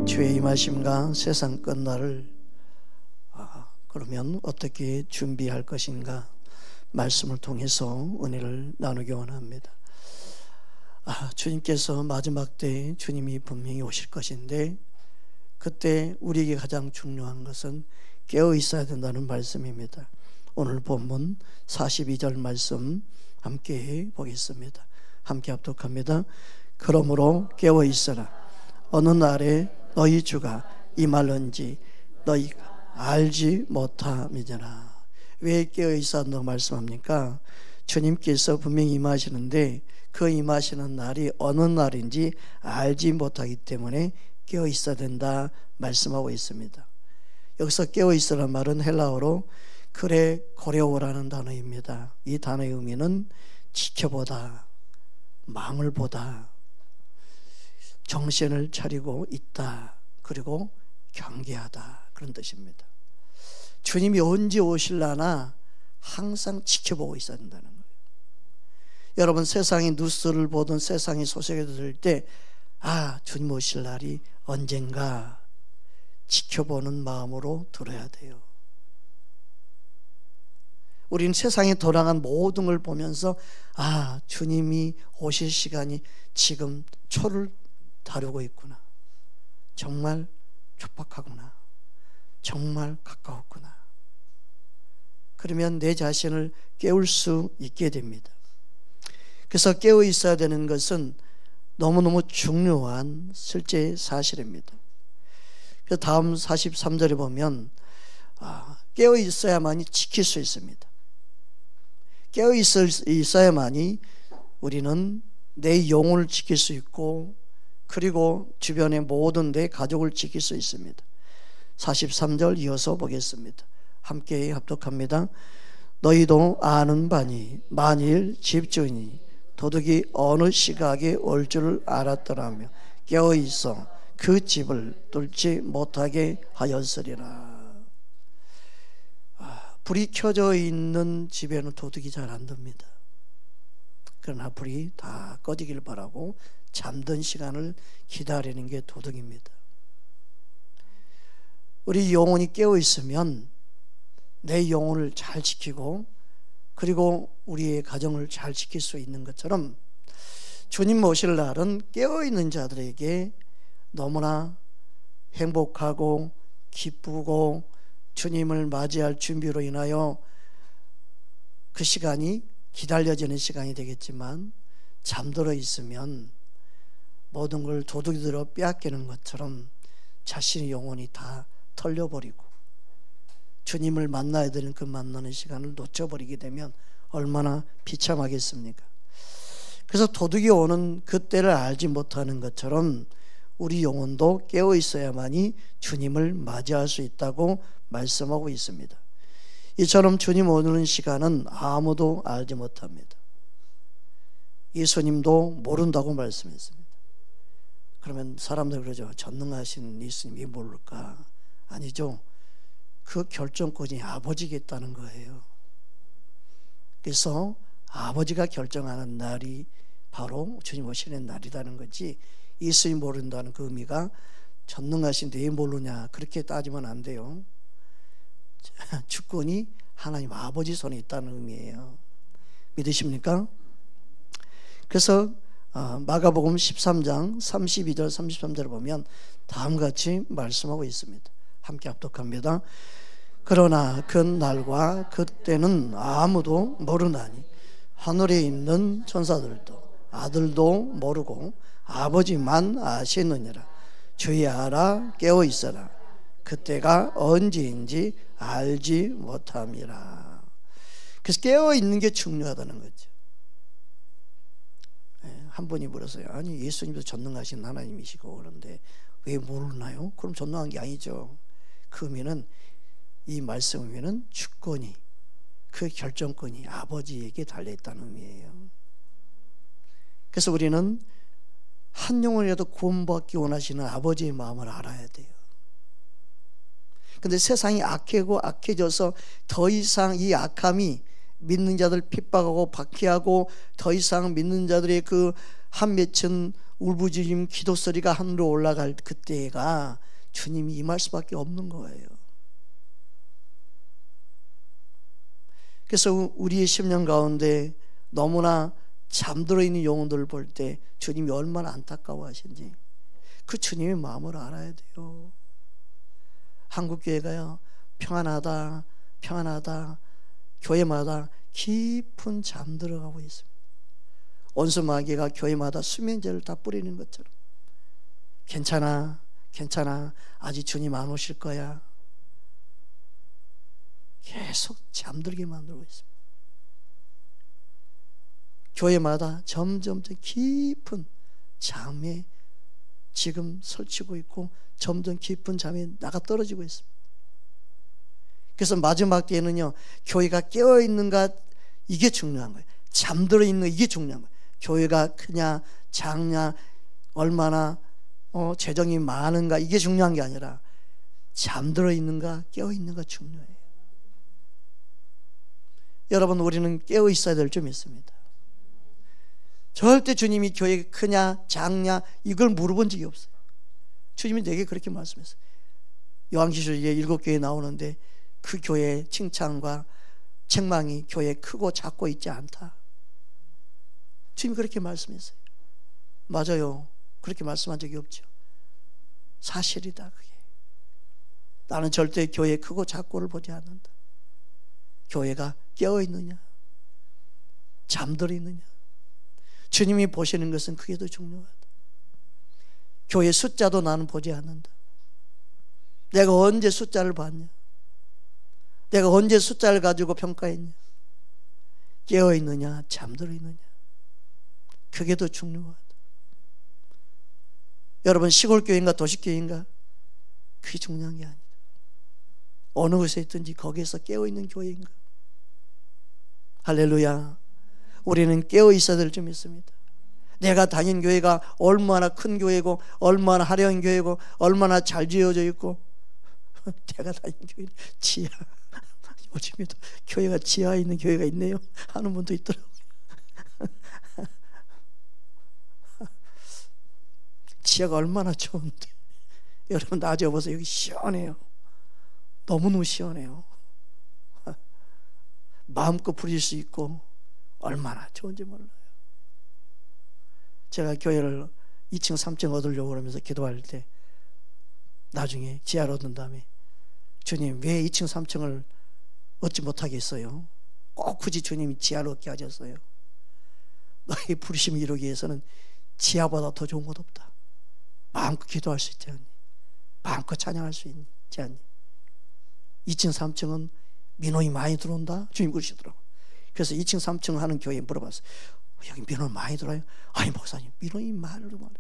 주의 임하심과 세상 끝날을 그러면 어떻게 준비할 것인가 말씀을 통해서 은혜를 나누기 원합니다. 주님께서 마지막 때에 주님이 분명히 오실 것인데 그때 우리에게 가장 중요한 것은 깨어 있어야 된다는 말씀입니다. 오늘 본문 42절 말씀 함께 보겠습니다. 함께 합독합니다. 그러므로 깨어 있어라. 어느 날에 너희 주가 임할는지 너희가 알지 못함이잖아. 왜 깨어 있어야 한다고 말씀합니까? 주님께서 분명히 임하시는데 그 임하시는 날이 어느 날인지 알지 못하기 때문에 깨어 있어야 된다 말씀하고 있습니다. 여기서 깨어 있으라는 말은 헬라어로 그래 고레오라는 단어입니다. 이 단어의 의미는 지켜보다, 망을 보다, 정신을 차리고 있다, 그리고 경계하다, 그런 뜻입니다. 주님이 언제 오실라나 항상 지켜보고 있어야 된다는 거예요. 여러분, 세상의 뉴스를 보든 세상의 소식을 들을 때 주님 오실 날이 언젠가 지켜보는 마음으로 들어야 돼요. 우리는 세상에 돌아간 모든 걸 보면서 주님이 오실 시간이 지금 초를 다루고 있구나, 정말 촉박하구나, 정말 가까웠구나. 그러면 내 자신을 깨울 수 있게 됩니다. 그래서 깨어 있어야 되는 것은 너무너무 중요한 실제 사실입니다. 그래서 다음 43절에 보면 깨어 있어야만이 지킬 수 있습니다. 깨어 있어야만이 우리는 내 영혼을 지킬 수 있고 그리고 주변의 모든 내 가족을 지킬 수 있습니다. 43절 이어서 보겠습니다. 함께 합독합니다. 너희도 아는 바니 만일 집주인이 도둑이 어느 시각에 올 줄을 알았더라며 깨어 있어 그 집을 뚫지 못하게 하였으리라. 불이 켜져 있는 집에는 도둑이 잘 안 듭니다. 그러나 불이 다 꺼지길 바라고 잠든 시간을 기다리는 게 도둑입니다. 우리 영혼이 깨어 있으면 내 영혼을 잘 지키고 그리고 우리의 가정을 잘 지킬 수 있는 것처럼 주님 오실 날은 깨어 있는 자들에게 너무나 행복하고 기쁘고 주님을 맞이할 준비로 인하여 그 시간이 기다려지는 시간이 되겠지만 잠들어 있으면 모든 걸 도둑들어 빼앗기는 것처럼 자신의 영혼이 다 털려버리고 주님을 만나야 되는 그 만나는 시간을 놓쳐버리게 되면 얼마나 비참하겠습니까? 그래서 도둑이 오는 그때를 알지 못하는 것처럼 우리 영혼도 깨어 있어야만이 주님을 맞이할 수 있다고 말씀하고 있습니다. 이처럼 주님 오는 시간은 아무도 알지 못합니다. 예수님도 모른다고 말씀했습니다. 그러면 사람들 그러죠. 전능하신 예수님이 모를까? 아니죠. 그 결정권이 아버지께 있다는 거예요. 그래서 아버지가 결정하는 날이 바로 주님 오시는 날이라는 거지, 예수님 모른다는 그 의미가 전능하신데 왜 모르냐 그렇게 따지면 안 돼요. 주권이 하나님 아버지 손에 있다는 의미예요. 믿으십니까? 그래서 마가복음 13장 32절 33절을 보면 다음같이 말씀하고 있습니다. 함께 합독합니다. 그러나 그 날과 그때는 아무도 모르나니 하늘에 있는 천사들도 아들도 모르고 아버지만 아시느니라. 주야 알아 깨어 있어라. 그때가 언제인지 알지 못함이라. 그래서 깨어 있는 게 중요하다는 거죠. 한 분이 물었어요. 아니 예수님도 전능하신 하나님이시고 그런데 왜 모르나요? 그럼 전능한 게 아니죠. 그 의미는, 이 말씀 의미는 주권이, 그 결정권이 아버지에게 달려있다는 의미예요. 그래서 우리는 한 영혼이라도 구원받기 원하시는 아버지의 마음을 알아야 돼요. 근데 세상이 악하고 악해져서 더 이상 이 악함이 믿는 자들 핍박하고 박해하고 더 이상 믿는 자들의 그 한 맺힌 울부짖음 기도 소리가 하늘로 올라갈 그때가 주님이 임할 수밖에 없는 거예요. 그래서 우리의 심령 가운데 너무나 잠들어 있는 영혼들을 볼 때 주님이 얼마나 안타까워하신지 그 주님의 마음을 알아야 돼요. 한국교회가요, 평안하다 평안하다 교회마다 깊은 잠들어가고 있습니다. 원수마귀가 교회마다 수면제를 다 뿌리는 것처럼 괜찮아 괜찮아 아직 주님 안 오실 거야 계속 잠들게 만들고 있습니다. 교회마다 점점 더 깊은 잠에 지금 설치고 있고 점점 깊은 잠에 나가 떨어지고 있습니다. 그래서 마지막 때에는요, 교회가 깨어있는가 이게 중요한 거예요. 잠들어 있는 이게 중요한 거예요. 교회가 크냐 작냐 얼마나 재정이 많은가 이게 중요한 게 아니라 잠들어 있는가 깨어있는가 중요해요. 여러분, 우리는 깨어 있어야 될 점이 있습니다. 절대 주님이 교회가 크냐 작냐 이걸 물어본 적이 없어요. 주님이 내게 그렇게 말씀했어요. 요한계시록에 7교회 나오는데 그 교회의 칭찬과 책망이 교회 크고 작고 있지 않다. 주님이 그렇게 말씀했어요. 맞아요. 그렇게 말씀한 적이 없죠. 사실이다 그게. 나는 절대 교회 크고 작고를 보지 않는다. 교회가 깨어있느냐 잠들어 있느냐 주님이 보시는 것은 그게 더 중요하다. 교회 숫자도 나는 보지 않는다. 내가 언제 숫자를 봤냐? 내가 언제 숫자를 가지고 평가했냐? 깨어있느냐 잠들어 있느냐 그게 더 중요하다. 여러분, 시골교회인가 도시교회인가 그게 중요한 게 아니다. 어느 곳에 있든지 거기에서 깨어있는 교회인가. 할렐루야. 우리는 깨어있어야 될 점이 있습니다. 내가 다닌 교회가 얼마나 큰 교회고 얼마나 화려한 교회고 얼마나 잘 지어져 있고 내가 다닌 교회는 지하, 요즘에도 교회가 지하에 있는 교회가 있네요 하는 분도 있더라고요. 지하가 얼마나 좋은데 여러분 낮에 와서 여기 시원해요. 너무너무 시원해요. 마음껏 부릴 수 있고 얼마나 좋은지 몰라요. 제가 교회를 2층 3층 얻으려고 그러면서 기도할 때 나중에 지하를 얻은 다음에 주님 왜 2층 3층을 얻지 못하겠어요? 꼭 굳이 주님이 지하를 얻게 하셨어요. 너의 부르심을 이루기 위해서는 지하보다 더 좋은 것 없다. 마음껏 기도할 수 있지 않니? 마음껏 찬양할 수 있지 않니? 2층 3층은 민원이 많이 들어온다? 주님 그러시더라고요. 그래서 2층 3층 하는 교회에 물어봤어요. 여기 민원 많이 들어요? 아니 목사님 민원이 말해요.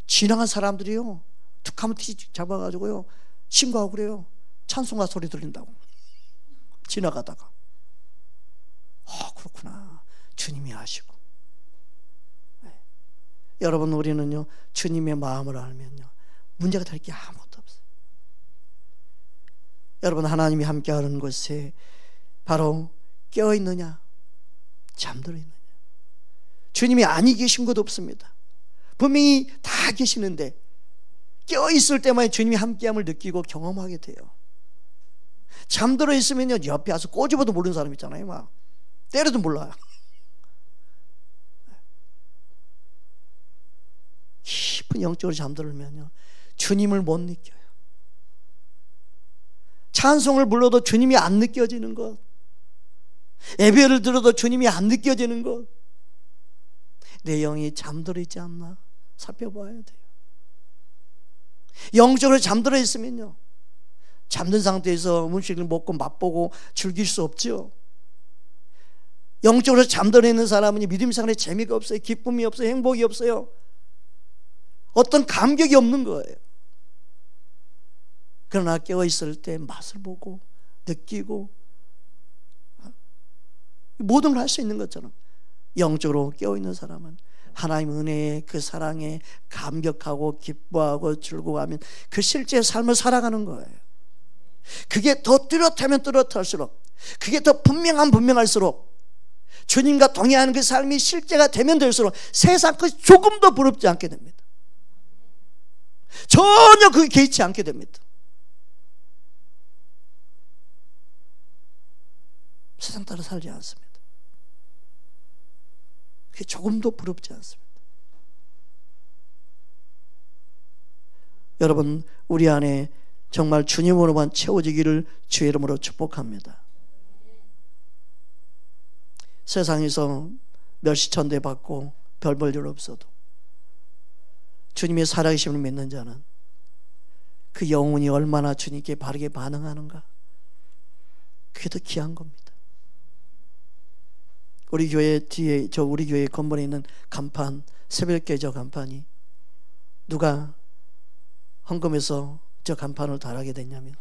지나간 사람들이요 툭하면 티 잡아가지고요 신고하고 그래요. 찬송가 소리 들린다고 지나가다가. 그렇구나. 주님이 아시고. 네. 여러분, 우리는요 주님의 마음을 알면요 문제가 될 게 아무것도 없어요. 여러분, 하나님이 함께하는 곳에 바로 깨어있느냐 잠들어 있느냐. 주님이 아니 계신 것도 없습니다. 분명히 다 계시는데 깨어있을 때만 주님이 함께함을 느끼고 경험하게 돼요. 잠들어 있으면요 옆에 와서 꼬집어도 모르는 사람 있잖아요. 막 때려도 몰라요. 깊은 영적으로 잠들면요 주님을 못 느껴요. 찬송을 불러도 주님이 안 느껴지는 것, 예배를 들어도 주님이 안 느껴지는 것, 내 영이 잠들어 있지 않나 살펴봐야 돼요. 영적으로 잠들어 있으면요 잠든 상태에서 음식을 먹고 맛보고 즐길 수 없죠. 영적으로 잠들어 있는 사람은 믿음 생활에 재미가 없어요. 기쁨이 없어요. 행복이 없어요. 어떤 감격이 없는 거예요. 그러나 깨어있을 때 맛을 보고 느끼고 모든 걸 할 수 있는 것처럼 영적으로 깨어있는 사람은 하나님 은혜에 그 사랑에 감격하고 기뻐하고 즐거워하면 그 실제 삶을 살아가는 거예요. 그게 더 뚜렷하면 뚜렷할수록, 그게 더 분명할수록 주님과 동행하는 그 삶이 실제가 되면 될수록 세상 것이 조금 더 부럽지 않게 됩니다. 전혀 그게 개의치 않게 됩니다. 세상 따라 살지 않습니다. 그게 조금도 부럽지 않습니다. 여러분, 우리 안에 정말 주님으로만 채워지기를 주의 이름으로 축복합니다. 세상에서 멸시천대 받고 별 볼 일 없어도 주님의 살아계심을 믿는 자는 그 영혼이 얼마나 주님께 바르게 반응하는가, 그게 더 귀한 겁니다. 우리 교회 뒤에, 우리 교회 건물에 있는 간판, 새벽기도 간판이 누가 헌금해서 저 간판을 달하게 됐냐면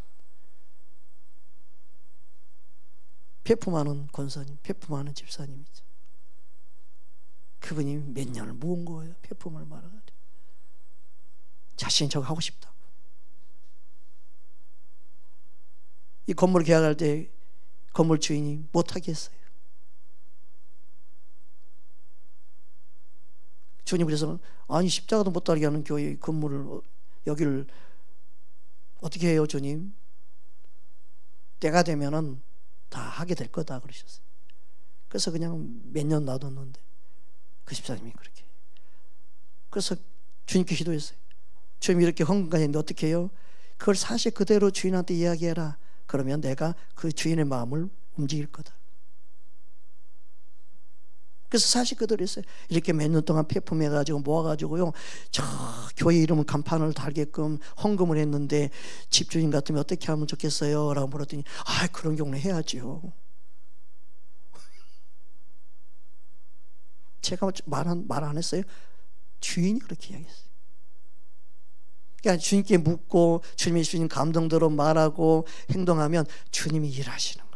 폐품하는 권사님, 폐품하는 집사님이죠. 그분이 몇 년을 모은 거예요. 폐품을 말아가지고 자신이 저거 하고 싶다고. 이 건물 계약할 때 건물 주인이 못하게 했어요. 주님 그래서 아니 십자가도 못 달게 하는 교회 건물을 여기를 어떻게 해요 주님? 때가 되면은 다 하게 될 거다 그러셨어요. 그래서 그냥 몇 년 놔뒀는데 그 집사님이 그렇게. 그래서 주님께 기도했어요. 주님 이렇게 헌금까지 했는데 어떻게 해요? 그걸 사실 그대로 주인한테 이야기해라. 그러면 내가 그 주인의 마음을 움직일 거다. 그래서 사실 그대로 했어요. 이렇게 몇 년 동안 폐품해가지고 모아가지고요, 저 교회 이름을 간판을 달게끔 헌금을 했는데 집주인 같으면 어떻게 하면 좋겠어요? 라고 물었더니 그런 경우는 해야죠. 제가 말 안 했어요? 주인이 그렇게 이야기했어요. 그러니까 주님께 묻고 주님이 주신 감동대로 말하고 행동하면 주님이 일하시는 거예요.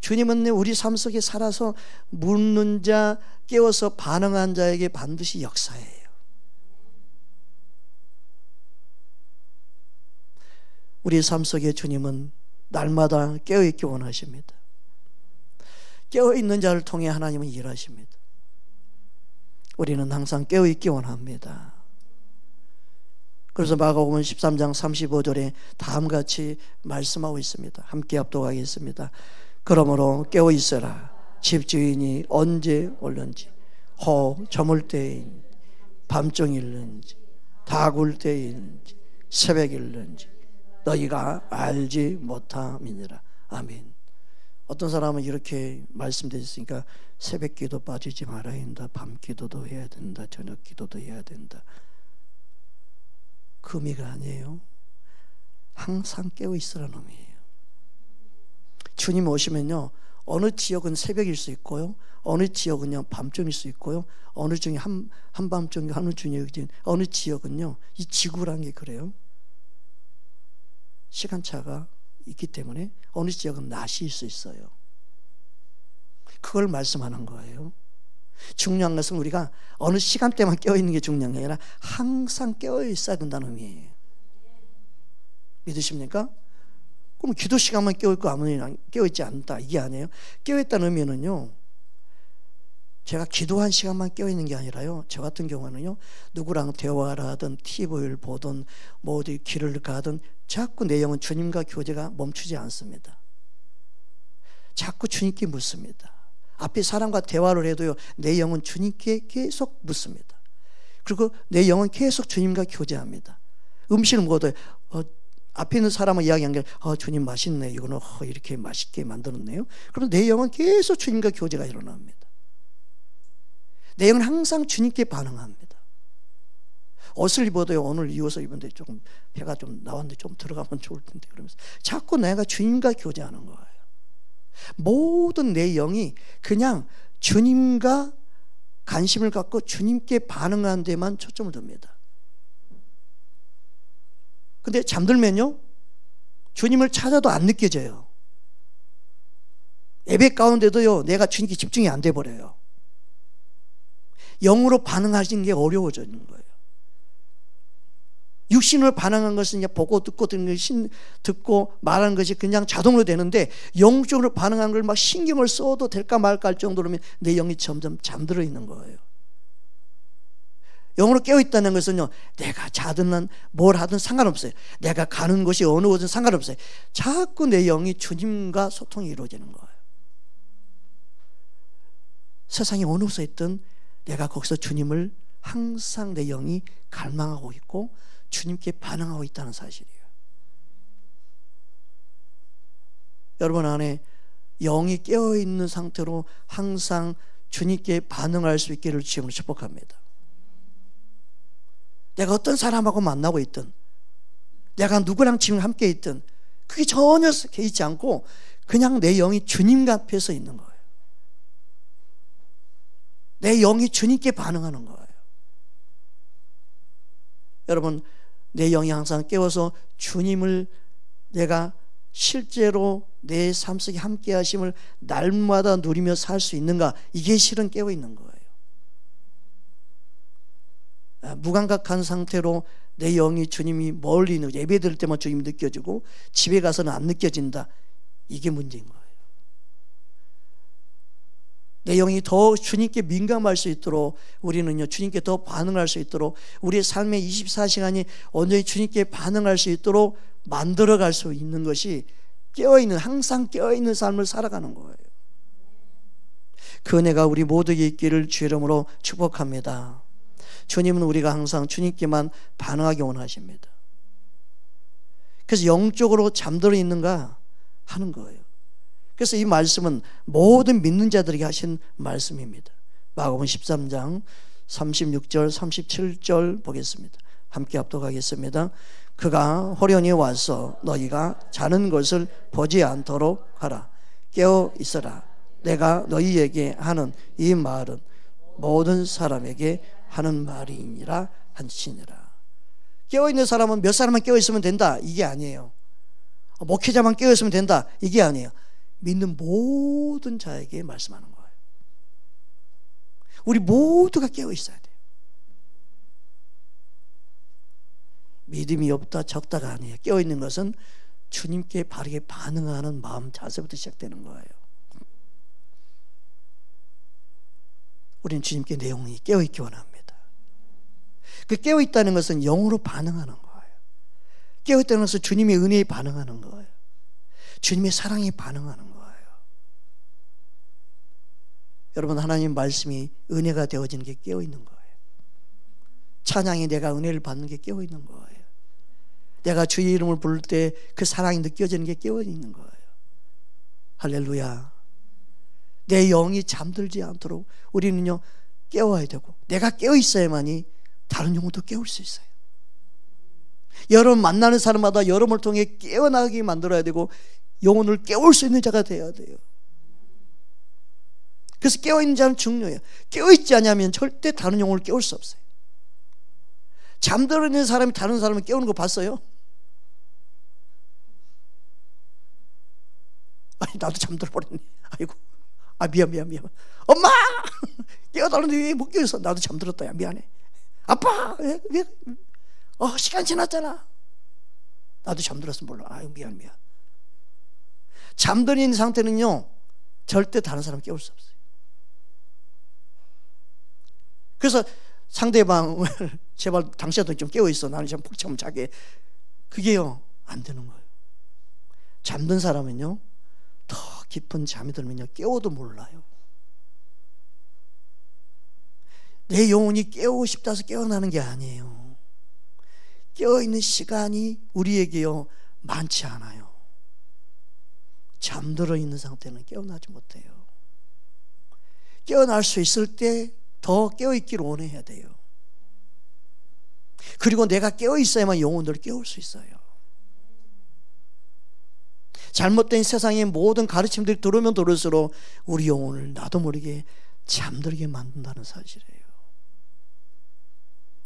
주님은 우리 삶 속에 살아서 묻는 자, 깨워서 반응한 자에게 반드시 역사해요. 우리 삶 속에 주님은 날마다 깨어있기 원하십니다. 깨어있는 자를 통해 하나님은 일하십니다. 우리는 항상 깨어있기 원합니다. 그래서 마가복음 13장 35절에 다음같이 말씀하고 있습니다. 함께 합독하겠습니다. 그러므로 깨어있어라. 집주인이 언제 올는지, 저물 때인지, 밤중일는지, 다굴 때인지, 새벽일는지 너희가 알지 못함이니라. 아멘. 어떤 사람은 이렇게 말씀드렸으니까 새벽 기도 빠지지 말아야 된다, 밤 기도도 해야 된다, 저녁 기도도 해야 된다. 그 의미가 아니에요. 항상 깨어있으라는 의미예요. 주님 오시면요, 어느 지역은 새벽일 수 있고요, 어느 지역은요 밤중일 수 있고요, 어느 중에 한밤중, 어느 중에 어느 지역은요, 이 지구라는 게 그래요. 시간차가 있기 때문에 어느 지역은 낮일 수 있어요. 그걸 말씀하는 거예요. 중요한 것은 우리가 어느 시간대만 깨어있는 게 중요한 게 아니라 항상 깨어있어야 된다는 의미예요. 믿으십니까? 그럼 기도 시간만 깨어있고 아무나 깨어있지 않다, 이게 아니에요. 깨어있다는 의미는요, 제가 기도한 시간만 깨어있는 게 아니라요, 저 같은 경우는요, 누구랑 대화를 하든 TV를 보든 뭐 어디 길을 가든 자꾸 내 영은 주님과 교제가 멈추지 않습니다. 자꾸 주님께 묻습니다. 앞에 사람과 대화를 해도요, 내 영은 주님께 계속 묻습니다. 그리고 내 영은 계속 주님과 교제합니다. 음식을 먹어도 앞에 있는 사람은 이야기한 게 주님 맛있네, 이거는 이렇게 맛있게 만들었네요. 그럼 내 영은 계속 주님과 교제가 일어납니다. 내 영은 항상 주님께 반응합니다. 옷을 입어도요, 오늘 이 옷을 입었는데 조금 배가 좀 나왔는데 좀 들어가면 좋을 텐데, 그러면서 자꾸 내가 주님과 교제하는 거예요. 모든 내 영이 그냥 주님과 관심을 갖고 주님께 반응하는 데만 초점을 둡니다. 근데 잠들면요, 주님을 찾아도 안 느껴져요. 예배 가운데도요, 내가 주님께 집중이 안 돼 버려요. 영으로 반응하시는 게 어려워지는 거예요. 육신으로 반응한 것은 이제 보고 듣고 듣고 말하는 것이 그냥 자동으로 되는데, 영적으로 반응한 걸 막 신경을 써도 될까 말까 할 정도로면 내 영이 점점 잠들어 있는 거예요. 영으로 깨어있다는 것은요, 내가 자든 뭘 하든 상관없어요. 내가 가는 곳이 어느 곳은 상관없어요. 자꾸 내 영이 주님과 소통이 이루어지는 거예요. 세상에 어느 곳에 있든 내가 거기서 주님을 항상 내 영이 갈망하고 있고 주님께 반응하고 있다는 사실이에요. 여러분 안에 영이 깨어있는 상태로 항상 주님께 반응할 수 있기를 주님으로 축복합니다. 내가 어떤 사람하고 만나고 있든, 내가 누구랑 지금 함께 있든, 그게 전혀 개의치 않고 그냥 내 영이 주님 앞에서 있는 거예요. 내 영이 주님께 반응하는 거예요. 여러분, 내 영이 항상 깨워서 주님을 내가 실제로 내 삶 속에 함께 하심을 날마다 누리며 살 수 있는가? 이게 실은 깨어 있는 거예요. 무감각한 상태로 내 영이 주님이 멀리 있는, 예배 드릴 때만 주님이 느껴지고 집에 가서는 안 느껴진다. 이게 문제인 거예요. 내 영이 더 주님께 민감할 수 있도록, 우리는요 주님께 더 반응할 수 있도록, 우리의 삶의 24시간이 온전히 주님께 반응할 수 있도록 만들어갈 수 있는 것이 깨어있는, 항상 깨어있는 삶을 살아가는 거예요. 그 은혜가 우리 모두에게 있기를 주의 이름으로 축복합니다. 주님은 우리가 항상 주님께만 반응하기 원하십니다. 그래서 영적으로 잠들어 있는가 하는 거예요. 그래서 이 말씀은 모든 믿는 자들에게 하신 말씀입니다. 마가복음 13장 36절 37절 보겠습니다. 함께 합독하겠습니다. 그가 호련히 와서 너희가 자는 것을 보지 않도록 하라. 깨어 있어라. 내가 너희에게 하는 이 말은 모든 사람에게 하는 말이니라 한지니라. 깨어있는 사람은 몇 사람만 깨어있으면 된다, 이게 아니에요. 목회자만 깨어있으면 된다, 이게 아니에요. 믿는 모든 자에게 말씀하는 거예요. 우리 모두가 깨어있어야 돼요. 믿음이 없다 적다가 아니에요. 깨어있는 것은 주님께 바르게 반응하는 마음 자세부터 시작되는 거예요. 우리는 주님께 내용이 깨어있기 원합니다. 그 깨어있다는 것은 영으로 반응하는 거예요. 깨어있다는 것은 주님의 은혜에 반응하는 거예요. 주님의 사랑에 반응하는 거예요. 여러분, 하나님 말씀이 은혜가 되어지는 게 깨어있는 거예요. 찬양이 내가 은혜를 받는 게 깨어있는 거예요. 내가 주의 이름을 부를 때 그 사랑이 느껴지는 게 깨어있는 거예요. 할렐루야. 내 영이 잠들지 않도록 우리는요 깨워야 되고, 내가 깨어있어야만이 다른 영혼도 깨울 수 있어요. 여러분 만나는 사람마다 여러분을 통해 깨어나게 만들어야 되고, 영혼을 깨울 수 있는 자가 되어야 돼요. 그래서 깨어있는 자는 중요해요. 깨어있지 않으면 절대 다른 영혼을 깨울 수 없어요. 잠들어 있는 사람이 다른 사람을 깨우는 거 봤어요? 아니, 나도 잠들어 버렸네. 아이고, 미안. 엄마! 깨워달라는데 왜 못 깨워서? 나도 잠들었다. 야, 미안해. 아빠! 왜? 시간 지났잖아. 나도 잠들었으면 몰라. 아유, 미안. 잠들어 있는 상태는요 절대 다른 사람 깨울 수 없어요. 그래서 상대방을 제발 당신도 좀 깨어있어, 나는 좀 푹 좀 자게, 그게요 안 되는 거예요. 잠든 사람은요 더 깊은 잠이 들면요 깨워도 몰라요. 내 영혼이 깨우고 싶다 해서 깨어나는 게 아니에요. 깨어있는 시간이 우리에게요 많지 않아요. 잠들어 있는 상태는 깨어나지 못해요. 깨어날 수 있을 때 더 깨어있기를 원해야 돼요. 그리고 내가 깨어있어야만 영혼들을 깨울 수 있어요. 잘못된 세상의 모든 가르침들이 들어오면 들을수록 우리 영혼을 나도 모르게 잠들게 만든다는 사실이에요.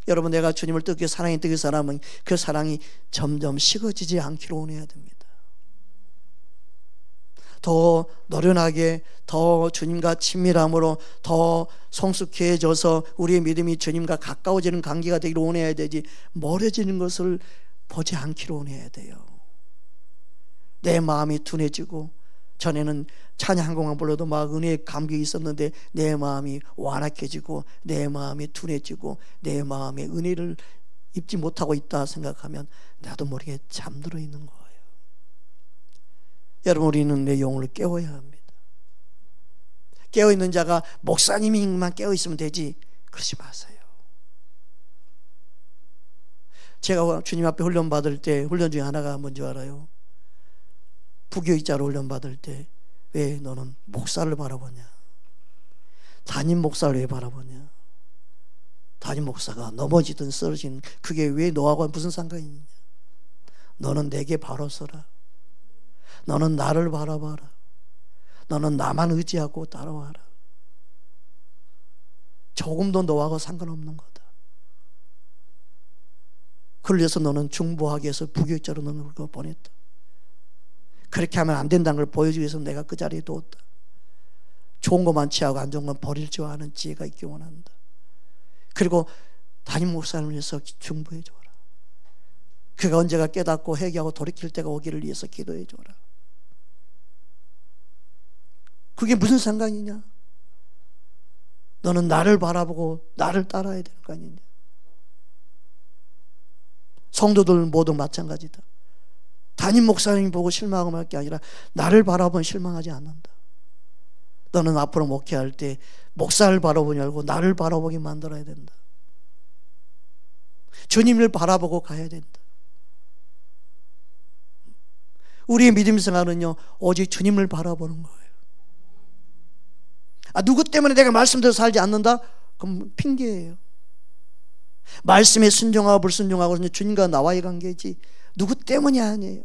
여러분, 내가 주님을 뜨겁게 사랑이 뜨게 사람은 그 사랑이 점점 식어지지 않기를 원해야 됩니다. 더 노련하게, 더 주님과 친밀함으로 더 성숙해져서 우리의 믿음이 주님과 가까워지는 관계가 되기를 원해야 되지, 멀어지는 것을 보지 않기를 원해야 돼요. 내 마음이 둔해지고, 전에는 찬양 한 곡만 불러도 막 은혜의 감격이 있었는데 내 마음이 완악해지고 내 마음이 둔해지고 내 마음에 은혜를 입지 못하고 있다 생각하면 나도 모르게 잠들어 있는 거예요. 여러분, 우리는 내 영혼을 깨워야 합니다. 깨어있는 자가 목사님이만 깨어있으면 되지, 그러지 마세요. 제가 주님 앞에 훈련 받을 때 훈련 중에 하나가 뭔지 알아요? 부교육자로 훈련 받을 때, 왜 너는 목사를 바라보냐, 담임 목사를 왜 바라보냐, 담임 목사가 넘어지든 쓰러지든 그게 왜 너하고 무슨 상관이 있냐, 너는 내게 바로 서라, 너는 나를 바라봐라, 너는 나만 의지하고 따라와라, 조금도 너하고 상관없는 거다. 그래서 너는 중보하기 위해서 부교육자로 너를 보냈다. 그렇게 하면 안 된다는 걸 보여주기 위해서 내가 그 자리에 두었다. 좋은 것만 취하고 안 좋은 건 버릴 줄 아는 지혜가 있기 원한다. 그리고 담임 목사님을 위해서 중보해 줘라. 그가 언제가 깨닫고 회개하고 돌이킬 때가 오기를 위해서 기도해 줘라. 그게 무슨 상관이냐? 너는 나를 바라보고 나를 따라야 되는 거 아니냐? 성도들 모두 마찬가지다. 담임 목사님 보고 실망할 게 아니라 나를 바라보면 실망하지 않는다. 너는 앞으로 목회할 때 목사를 바라보지 말고 나를 바라보게 만들어야 된다. 주님을 바라보고 가야 된다. 우리의 믿음 생활은요, 오직 주님을 바라보는 거예요. 누구 때문에 내가 말씀대로 살지 않는다? 그럼 핑계예요. 말씀에 순종하고 불순종하고 주님과 나와의 관계지, 누구 때문이 아니에요.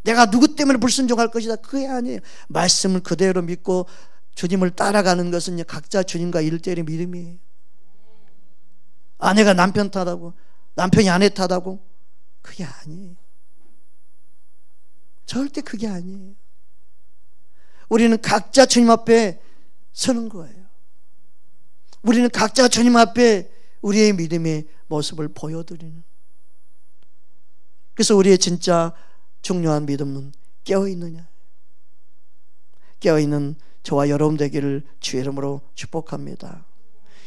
내가 누구 때문에 불순종할 것이다, 그게 아니에요. 말씀을 그대로 믿고 주님을 따라가는 것은 각자 주님과 일대일의 믿음이에요. 아내가 남편 탓하고 남편이 아내 탓하고, 그게 아니에요. 절대 그게 아니에요. 우리는 각자 주님 앞에 서는 거예요. 우리는 각자 주님 앞에 우리의 믿음의 모습을 보여드리는. 그래서 우리의 진짜 중요한 믿음은 깨어있느냐. 깨어있는 저와 여러분 되기를 주의 이름으로 축복합니다.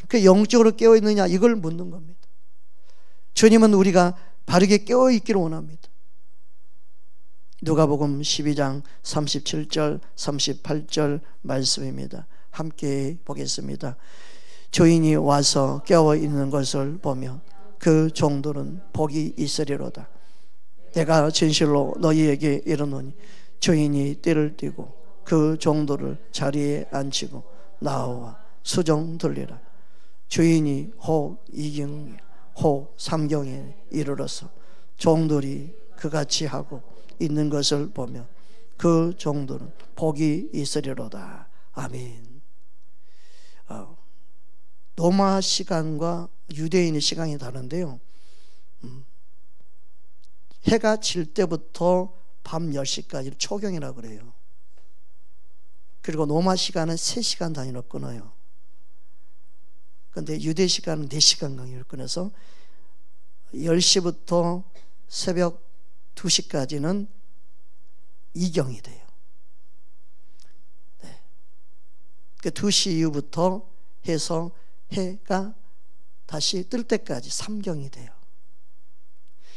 그 영적으로 깨어있느냐, 이걸 묻는 겁니다. 주님은 우리가 바르게 깨어있기를 원합니다. 누가복음 12장 37절 38절 말씀입니다. 함께 보겠습니다. 주인이 와서 깨어있는 것을 보면 그 종들은 복이 있으리로다. 내가 진실로 너희에게 이르노니 주인이 띠를 띠고 그 종들을 자리에 앉히고 나와 수종 들리라. 주인이 혹 2경 혹 3경에 이르러서 종들이 그같이 하고 있는 것을 보면 그 종들은 복이 있으리로다. 아멘. 로마 시간과 유대인의 시간이 다른데요, 해가 질 때부터 밤 10시까지 초경이라고 그래요. 그리고 로마 시간은 3시간 단위로 끊어요. 그런데 유대 시간은 4시간 간격으로 끊어서 10시부터 새벽 2시까지는 2경이 돼요. 네. 그 2시 이후부터 해서 해가 다시 뜰 때까지 3경이 돼요.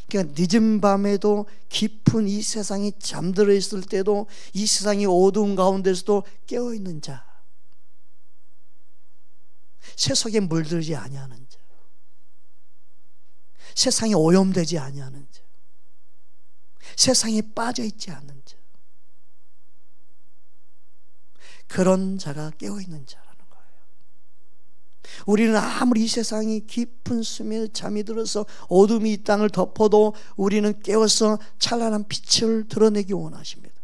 그러니까 늦은 밤에도 깊은 이 세상이 잠들어 있을 때도, 이 세상이 어두운 가운데서도 깨어있는 자, 세속에 물들지 아니하는 자, 세상에 오염되지 아니하는 자, 세상에 빠져있지 않는 자, 그런 자가 깨어있는 자라는 거예요. 우리는 아무리 이 세상이 깊은 수면에 잠이 들어서 어둠이 이 땅을 덮어도 우리는 깨어서 찬란한 빛을 드러내기 원하십니다.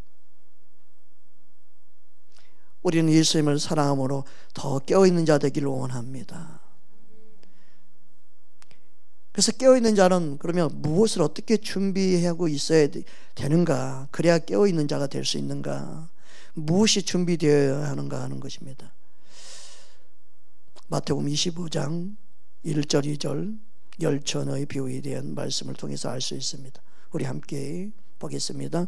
우리는 예수님을 사랑함으로 더 깨어있는 자 되기를 원합니다. 그래서 깨어있는 자는 그러면 무엇을 어떻게 준비하고 있어야 되는가? 그래야 깨어있는 자가 될 수 있는가? 무엇이 준비되어야 하는가 하는 것입니다. 마태복음 25장 1절 2절 열처녀의 비유에 대한 말씀을 통해서 알 수 있습니다. 우리 함께 보겠습니다.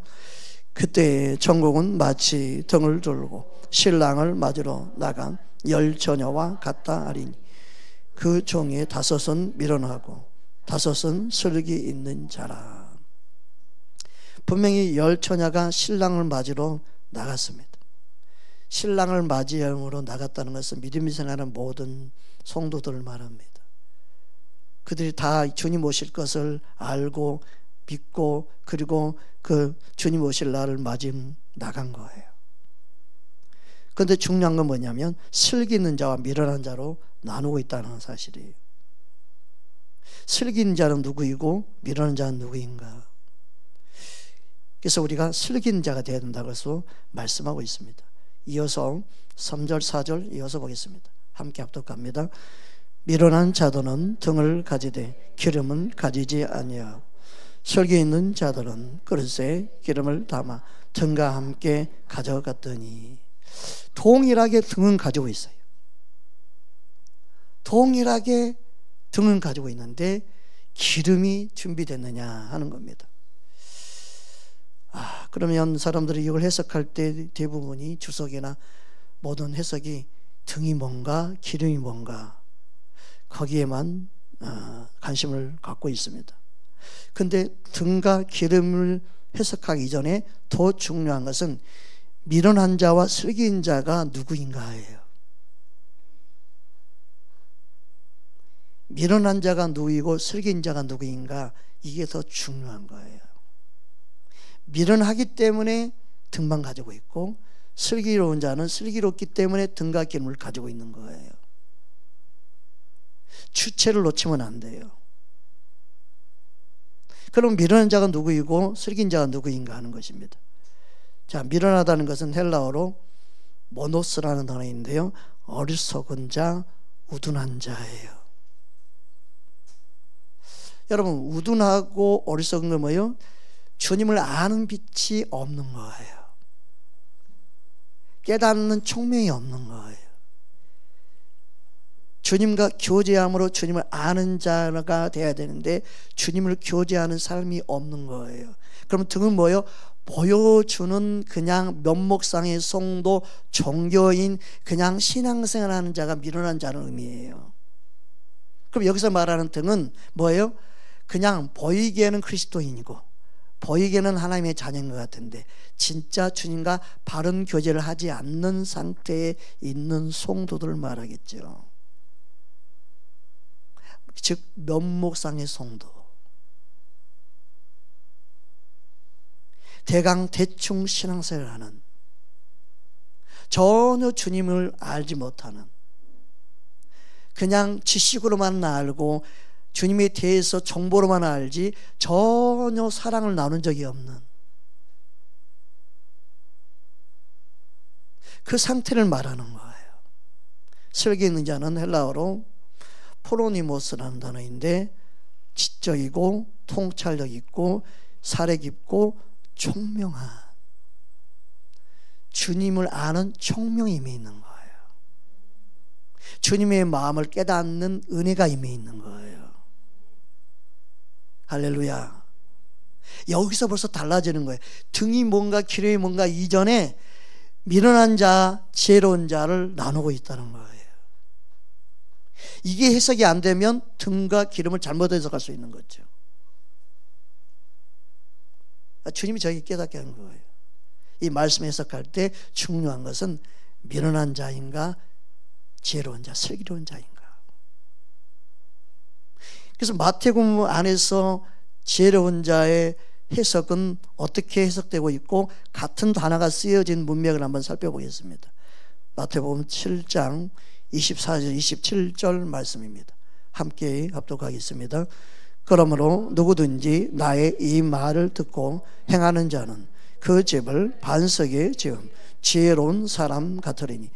그때 천국은 마치 등을 돌고 신랑을 맞으러 나간 열처녀와 같다 하리니 그 종의 5은 미련하고 5은 슬기 있는 자라. 분명히 열처녀가 신랑을 맞으러 나갔습니다. 신랑을 맞이함으로 나갔다는 것은 믿음이 생활하는 모든 성도들을 말합니다. 그들이 다 주님 오실 것을 알고 믿고 그리고 그 주님 오실 날을 맞이 나간 거예요. 그런데 중요한 건 뭐냐면 슬기 있는 자와 미련한 자로 나누고 있다는 사실이에요. 슬기 있는 자는 누구이고 미련한 자는 누구인가? 그래서 우리가 슬기 있는 자가 되어야 된다고 해서 말씀하고 있습니다. 이어서 3절 4절 이어서 보겠습니다. 함께 합독합니다. 미련한 자들은 등을 가지되 기름은 가지지 아니하고 슬기 있는 자들은 그릇에 기름을 담아 등과 함께 가져갔더니 동일하게 등은 가지고 있어요. 동일하게 등은 가지고 있는데 기름이 준비됐느냐 하는 겁니다. 그러면 사람들이 이걸 해석할 때 대부분이 주석이나 모든 해석이 등이 뭔가 기름이 뭔가 거기에만 관심을 갖고 있습니다. 근데 등과 기름을 해석하기 이전에 더 중요한 것은 미련한 자와 슬기인 자가 누구인가예요. 미련한 자가 누구이고 슬기인 자가 누구인가, 이게 더 중요한 거예요. 미련하기 때문에 등만 가지고 있고 슬기로운 자는 슬기롭기 때문에 등과 기름을 가지고 있는 거예요. 주체를 놓치면 안 돼요. 그럼 미련한 자가 누구이고 슬기인 자가 누구인가 하는 것입니다. 자, 미련하다는 것은 헬라어로 모노스라는 단어인데요, 어리석은 자, 우둔한 자예요. 여러분, 우둔하고 어리석은 건 뭐예요? 주님을 아는 빛이 없는 거예요. 깨닫는 총명이 없는 거예요. 주님과 교제함으로 주님을 아는 자가 돼야 되는데 주님을 교제하는 삶이 없는 거예요. 그럼 등은 뭐예요? 보여주는 그냥 면목상의 성도, 종교인, 그냥 신앙생활하는 자가 미련한 자는 의미예요. 그럼 여기서 말하는 등은 뭐예요? 그냥 보이기에는 그리스도인이고 보이기에는 하나님의 자녀인 것 같은데 진짜 주님과 바른 교제를 하지 않는 상태에 있는 성도들을 말하겠죠. 즉 면목상의 성도, 대강 신앙생활을 하는, 전혀 주님을 알지 못하는, 그냥 지식으로만 알고 주님에 대해서 정보로만 알지 전혀 사랑을 나눈 적이 없는 그 상태를 말하는 거예요. 슬기 있는 자는 헬라어로 포로니모스라는 단어인데 지적이고 통찰력 있고 사려 깊고 총명한, 주님을 아는 총명이 임해 있는 거예요. 주님의 마음을 깨닫는 은혜가 임해 있는 거예요. 할렐루야. 여기서 벌써 달라지는 거예요. 등이 뭔가 기름이 뭔가 이전에 미련한 자, 지혜로운 자를 나누고 있다는 거예요. 이게 해석이 안 되면 등과 기름을 잘못 해석할 수 있는 거죠. 주님이 저에게 깨닫게 한 거예요. 이 말씀 해석할 때 중요한 것은 미련한 자인가 지혜로운 자, 슬기로운 자인가. 그래서 마태복음 안에서 지혜로운 자의 해석은 어떻게 해석되고 있고 같은 단어가 쓰여진 문맥을 한번 살펴보겠습니다. 마태복음 7장 24절 27절 말씀입니다. 함께 합독하겠습니다. 그러므로 누구든지 나의 이 말을 듣고 행하는 자는 그 집을 반석에 지은 지혜로운 사람 같으리니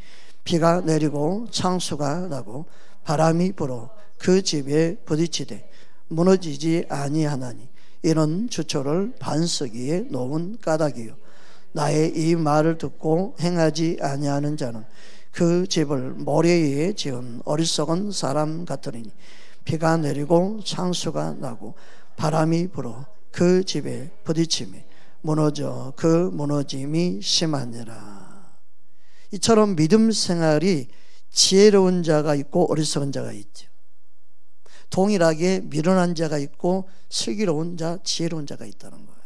비가 내리고 창수가 나고 바람이 불어 그 집에 부딪히되 무너지지 아니하나니 이는 주초를 반석위에 놓은 까닭이요 나의 이 말을 듣고 행하지 아니하는 자는 그 집을 모래 위에 지은 어리석은 사람 같으리니 비가 내리고 창수가 나고 바람이 불어 그 집에 부딪히며 무너져 그 무너짐이 심하니라. 이처럼 믿음 생활이 지혜로운 자가 있고 어리석은 자가 있죠. 동일하게 미련한 자가 있고 슬기로운 자, 지혜로운 자가 있다는 거예요.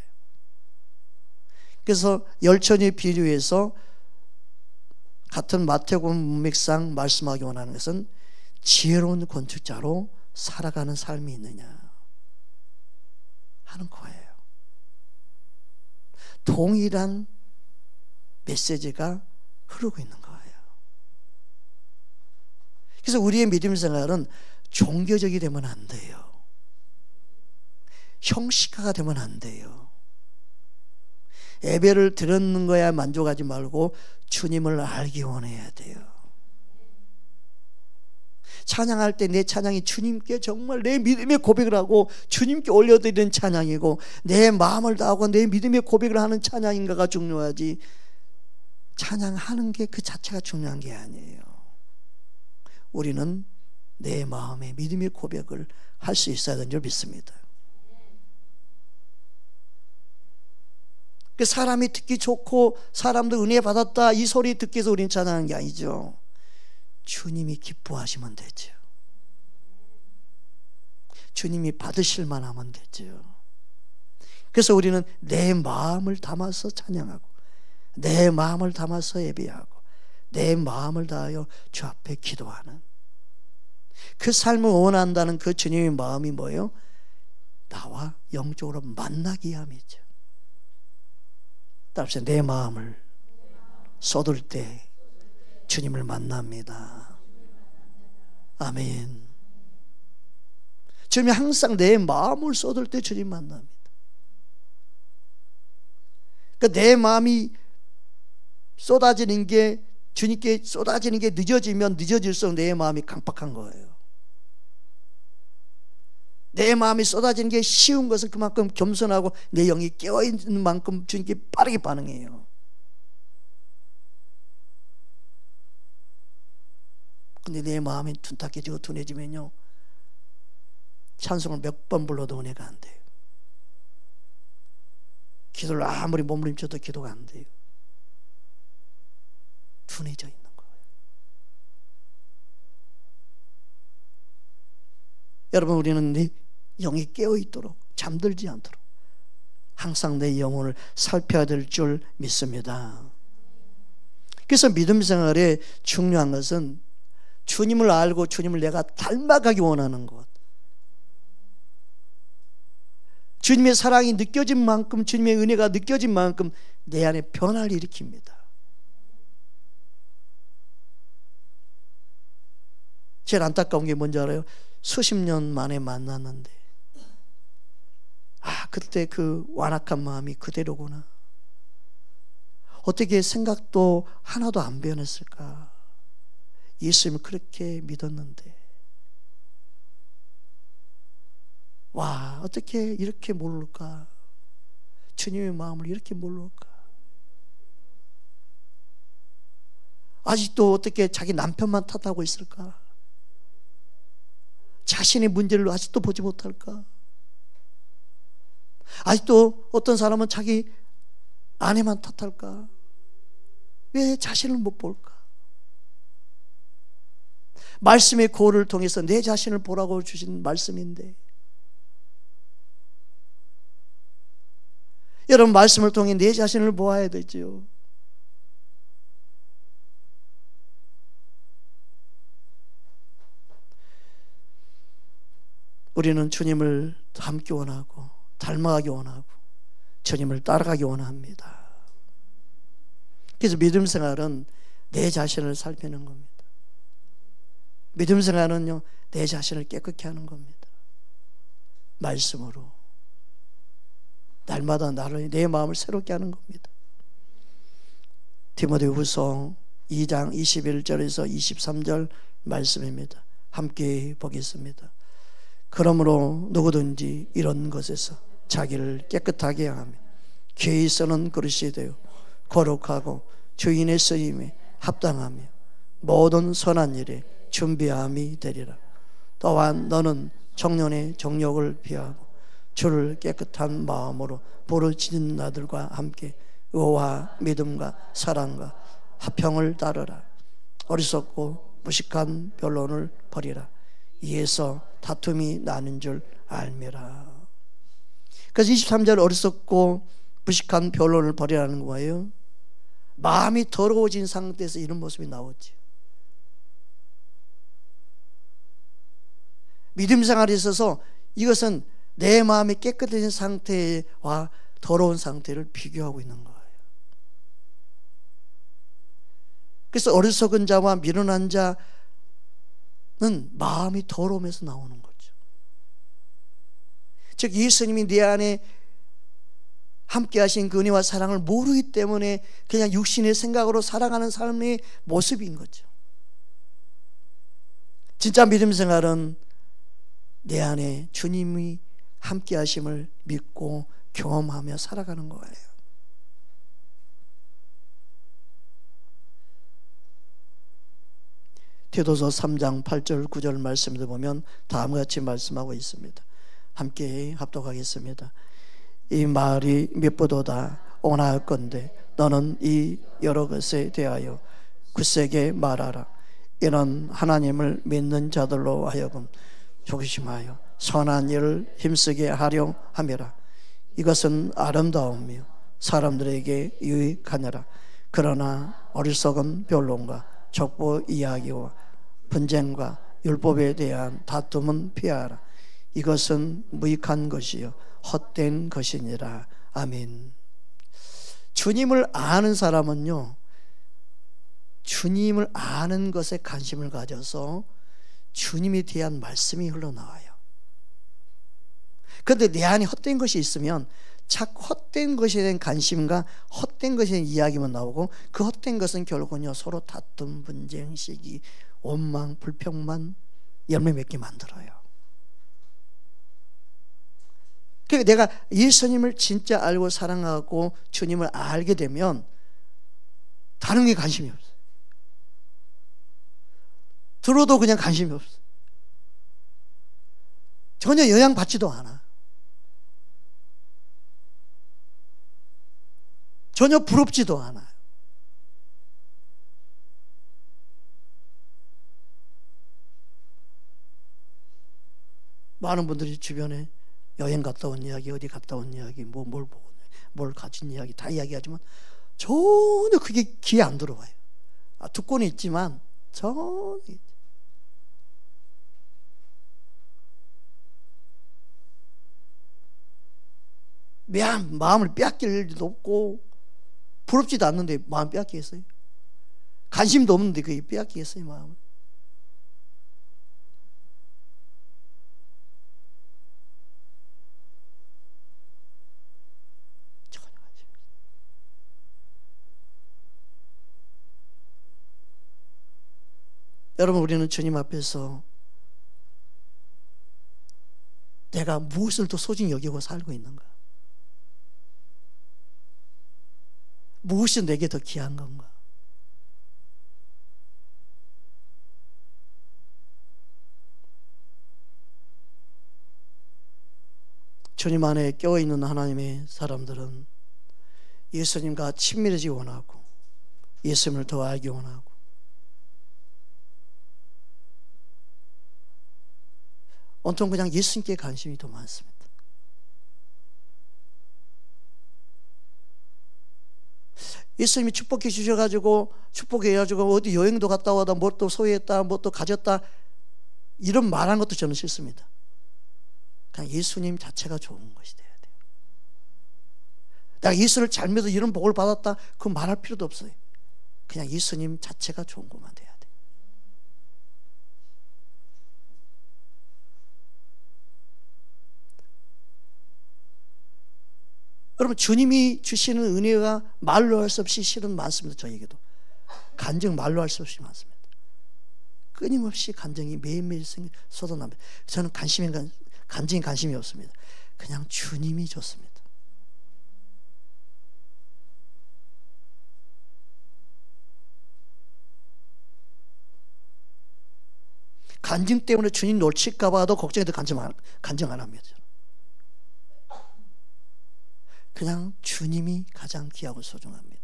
그래서 열천이 비유해서 같은 마태복음 문맥상 말씀하기 원하는 것은 지혜로운 건축자로 살아가는 삶이 있느냐 하는 거예요. 동일한 메시지가 흐르고 있는 거예요. 그래서 우리의 믿음 생활은 종교적이 되면 안 돼요. 형식화가 되면 안 돼요. 예배를 드리는 거야 만족하지 말고 주님을 알기 원해야 돼요. 찬양할 때 내 찬양이 주님께 정말 내 믿음의 고백을 하고 주님께 올려드리는 찬양이고 내 마음을 다하고 내 믿음의 고백을 하는 찬양인가가 중요하지 찬양하는 게 그 자체가 중요한 게 아니에요. 우리는 내 마음의 믿음의 고백을 할 수 있어야 되는 줄 믿습니다. 그 사람이 듣기 좋고 사람들 은혜 받았다 이 소리 듣기 위해서 우리는 찬양하는 게 아니죠. 주님이 기뻐하시면 되죠. 주님이 받으실만 하면 되죠. 그래서 우리는 내 마음을 담아서 찬양하고 내 마음을 담아서 예배하고 내 마음을 다하여 주 앞에 기도하는 그 삶을 원한다는 그 주님의 마음이 뭐예요? 나와 영적으로 만나기 함이죠. 따라서 내 마음을 쏟을 때 주님을 만납니다. 아멘. 주님이 항상 내 마음을 쏟을 때 주님 만납니다. 그러니까 내 마음이 쏟아지는 게 주님께 쏟아지는 게 늦어지면 늦어질수록 내 마음이 강팍한 거예요. 내 마음이 쏟아지는 게 쉬운 것은 그만큼 겸손하고 내 영이 깨어있는 만큼 주님께 빠르게 반응해요. 근데 내 마음이 둔탁해지고 둔해지면요 찬송을 몇 번 불러도 은혜가 안 돼요. 기도를 아무리 몸부림쳐도 기도가 안 돼요. 둔해져 있는 거예요. 여러분 우리는 내 영이 깨어있도록 잠들지 않도록 항상 내 영혼을 살펴야 될 줄 믿습니다. 그래서 믿음 생활에 중요한 것은 주님을 알고 주님을 내가 닮아가기 원하는 것, 주님의 사랑이 느껴진 만큼 주님의 은혜가 느껴진 만큼 내 안에 변화를 일으킵니다. 제일 안타까운 게 뭔지 알아요? 수십 년 만에 만났는데 그때 그 완악한 마음이 그대로구나. 어떻게 생각도 하나도 안 변했을까? 예수님을 그렇게 믿었는데 와 어떻게 이렇게 모를까? 주님의 마음을 이렇게 모를까? 아직도 어떻게 자기 남편만 탓하고 있을까? 자신의 문제를 아직도 보지 못할까? 아직도 어떤 사람은 자기 아내만 탓할까? 왜 자신을 못 볼까? 말씀의 고를 통해서 내 자신을 보라고 주신 말씀인데 여러분 말씀을 통해 내 자신을 보아야 되죠. 우리는 주님을 닮기 원하고 닮아가기 원하고 주님을 따라가기 원합니다. 그래서 믿음 생활은 내 자신을 살피는 겁니다. 믿음 생활은요 내 자신을 깨끗게 하는 겁니다. 말씀으로 날마다 나를 내 마음을 새롭게 하는 겁니다. 디모데후서 2장 21절에서 23절 말씀입니다. 함께 보겠습니다. 그러므로 누구든지 이런 것에서 자기를 깨끗하게 하며 귀히 쓰는 그릇이 되어 거룩하고 주인의 쓰임에 합당하며 모든 선한 일에 준비함이 되리라. 또한 너는 청년의 정욕을 피하고 주를 깨끗한 마음으로 부르짖는 자들과 함께 의와 믿음과 사랑과 화평을 따르라. 어리석고 무식한 변론을 버리라. 이에서 다툼이 나는 줄 알미라. 그래서 23절 어리석고 무식한 변론을 버리라는 거예요. 마음이 더러워진 상태에서 이런 모습이 나오지. 믿음 생활에 있어서 이것은 내 마음이 깨끗해진 상태와 더러운 상태를 비교하고 있는 거예요. 그래서 어리석은 자와 미련한 자는 마음이 더러움에서 나오는 거죠. 즉 예수님이 내 안에 함께 하신 그 은혜와 사랑을 모르기 때문에 그냥 육신의 생각으로 살아가는 삶의 모습인 거죠. 진짜 믿음 생활은 내 안에 주님이 함께 하심을 믿고 경험하며 살아가는 거예요. 디도서 3장 8절 9절 말씀을 보면 다음과 같이 말씀하고 있습니다. 함께 합독하겠습니다. 이 말이 미쁘도다 원하건대 너는 이 여러 것에 대하여 굳세게 말하라. 이는 하나님을 믿는 자들로 하여금 조심하여 선한 일을 힘쓰게 하려 함이라. 이것은 아름다우며 사람들에게 유익하니라. 그러나 어리석은 변론과 족보 이야기와 분쟁과 율법에 대한 다툼은 피하라. 이것은 무익한 것이요 헛된 것이니라. 아멘. 주님을 아는 사람은요, 주님을 아는 것에 관심을 가져서 주님에 대한 말씀이 흘러나와요. 그런데 내 안에 헛된 것이 있으면 자꾸 헛된 것에 대한 관심과 헛된 것에 대한 이야기만 나오고, 그 헛된 것은 결국은요 서로 다툼, 분쟁, 시기, 원망, 불평만 열매 맺게 만들어요. 그러니까 내가 예수님을 진짜 알고 사랑하고 주님을 알게 되면 다른 게 관심이 없어요. 들어도 그냥 관심이 없어요. 전혀 영향받지도 않아. 전혀 부럽지도 않아요. 많은 분들이 주변에 여행 갔다 온 이야기, 어디 갔다 온 이야기, 뭘 가진 이야기 다 이야기하지만 전혀 그게 귀에 안 들어와요. 듣고는 있지만 전혀. 마음을 빼앗길 일도 없고 부럽지도 않는데 마음 빼앗기겠어요? 관심도 없는데 그게 빼앗기겠어요, 마음을? 전혀 관심 없어요. 여러분, 우리는 주님 앞에서 내가 무엇을 더 소중히 여기고 살고 있는가? 무엇이 내게 더 귀한 건가? 주님 안에 껴있는 하나님의 사람들은 예수님과 친밀해지기 원하고 예수님을 더 알기 원하고 온통 그냥 예수님께 관심이 더 많습니다. 예수님이 축복해 주셔가지고 축복해가지고 어디 여행도 갔다 와다 뭐 또 소유했다 뭐 또 가졌다 이런 말하는 것도 저는 싫습니다. 그냥 예수님 자체가 좋은 것이 돼야 돼요. 내가 예수를 잘 믿어 이런 복을 받았다 그거 말할 필요도 없어요. 그냥 예수님 자체가 좋은 것만 돼야 돼요. 여러분, 주님이 주시는 은혜가 말로 할 수 없이 실은 많습니다. 저에게도 간증 말로 할 수 없이 많습니다. 끊임없이 간증이 매일매일 쏟아납니다. 저는 간증이 관심이 없습니다. 그냥 주님이 좋습니다. 간증 때문에 주님 놓칠까 봐도 걱정해도 간증 안 합니다. 그냥 주님이 가장 귀하고 소중합니다.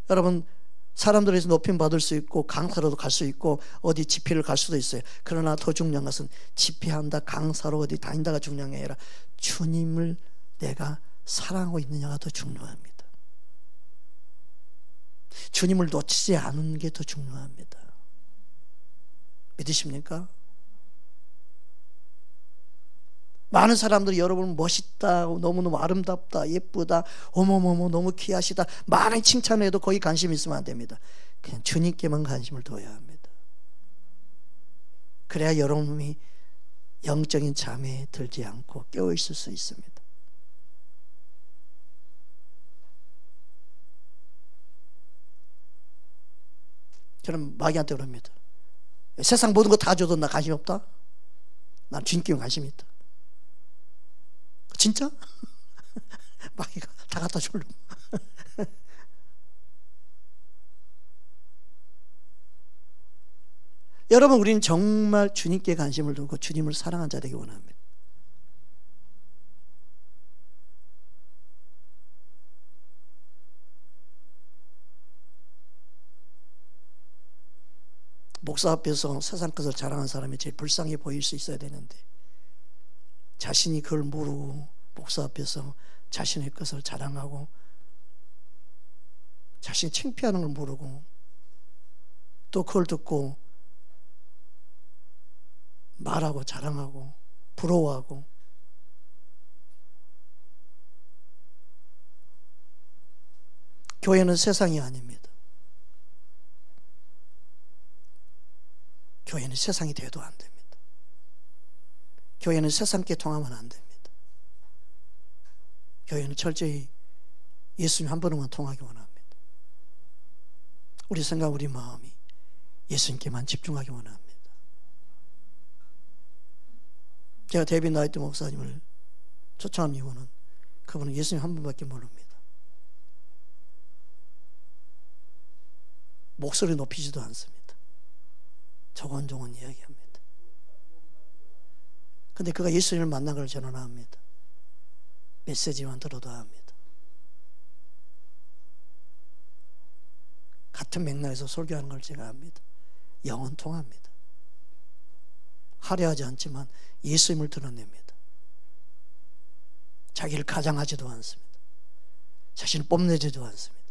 여러분, 사람들에서 높임 받을 수 있고 강사로도 갈 수 있고 어디 집회를 갈 수도 있어요. 그러나 더 중요한 것은 집회한다, 강사로 어디 다닌다가 중요한 게 아니라 주님을 내가 사랑하고 있느냐가 더 중요합니다. 주님을 놓치지 않은 게 더 중요합니다. 믿으십니까? 많은 사람들이 여러분을 멋있다, 너무너무 아름답다, 예쁘다, 어머머머 너무 귀하시다 많이 칭찬해도 거기 관심 있으면 안 됩니다. 그냥 주님께만 관심을 둬야 합니다. 그래야 여러분이 영적인 잠에 들지 않고 깨어있을 수 있습니다. 저는 마귀한테 그럽니다. 세상 모든 거 다 줘도 나 관심 없다? 난 주님께 관심이 있다. 진짜? 마귀가 다 갖다 줄려. 여러분, 우리는 정말 주님께 관심을 두고 주님을 사랑한 자 되기 원합니다. 목사 앞에서 세상 것을 자랑한 사람이 제일 불쌍해 보일 수 있어야 되는데 자신이 그걸 모르고 목사 앞에서 자신의 것을 자랑하고 자신이 창피하는 걸 모르고 또 그걸 듣고 말하고 자랑하고 부러워하고 교회는 세상이 아닙니다. 교회는 세상이 돼도 안 됩니다. 교회는 세상께 통하면 안 됩니다. 교회는 철저히 예수님 한 분만 통하기 원합니다. 우리 생각, 우리 마음이 예수님께만 집중하기 원합니다. 제가 데이빗 나이트 목사님을 초청한 이유는 그분은 예수님 한 분밖에 모릅니다. 목소리 높이지도 않습니다. 조곤조곤 이야기합니다. 근데 그가 예수님을 만난 걸 저는 압니다. 메시지만 들어도 압니다. 같은 맥락에서 설교하는 걸 제가 압니다. 영은 통합니다. 화려하지 않지만 예수님을 드러냅니다. 자기를 가장하지도 않습니다. 자신을 뽐내지도 않습니다.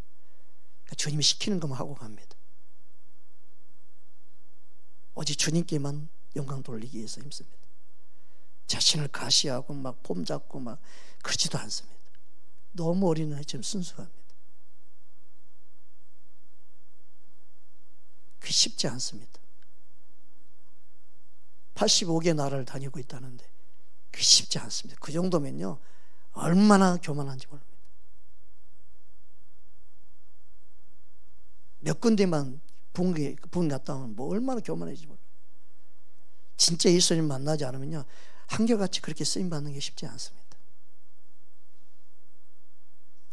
그러니까 주님이 시키는 것만 하고 갑니다. 오직 주님께만 영광 돌리기 위해서 힘씁니다. 자신을 가시하고 막 폼잡고 막 그러지도 않습니다. 너무 어린아이처럼 순수합니다. 그게 쉽지 않습니다. 85개 나라를 다니고 있다는데 그게 쉽지 않습니다. 그 정도면요 얼마나 교만한지 모릅니다. 몇 군데만 부흥 갔다 오면 뭐 얼마나 교만해지지 모릅니다. 진짜 예수님 만나지 않으면요 한결같이 그렇게 쓰임받는 게 쉽지 않습니다.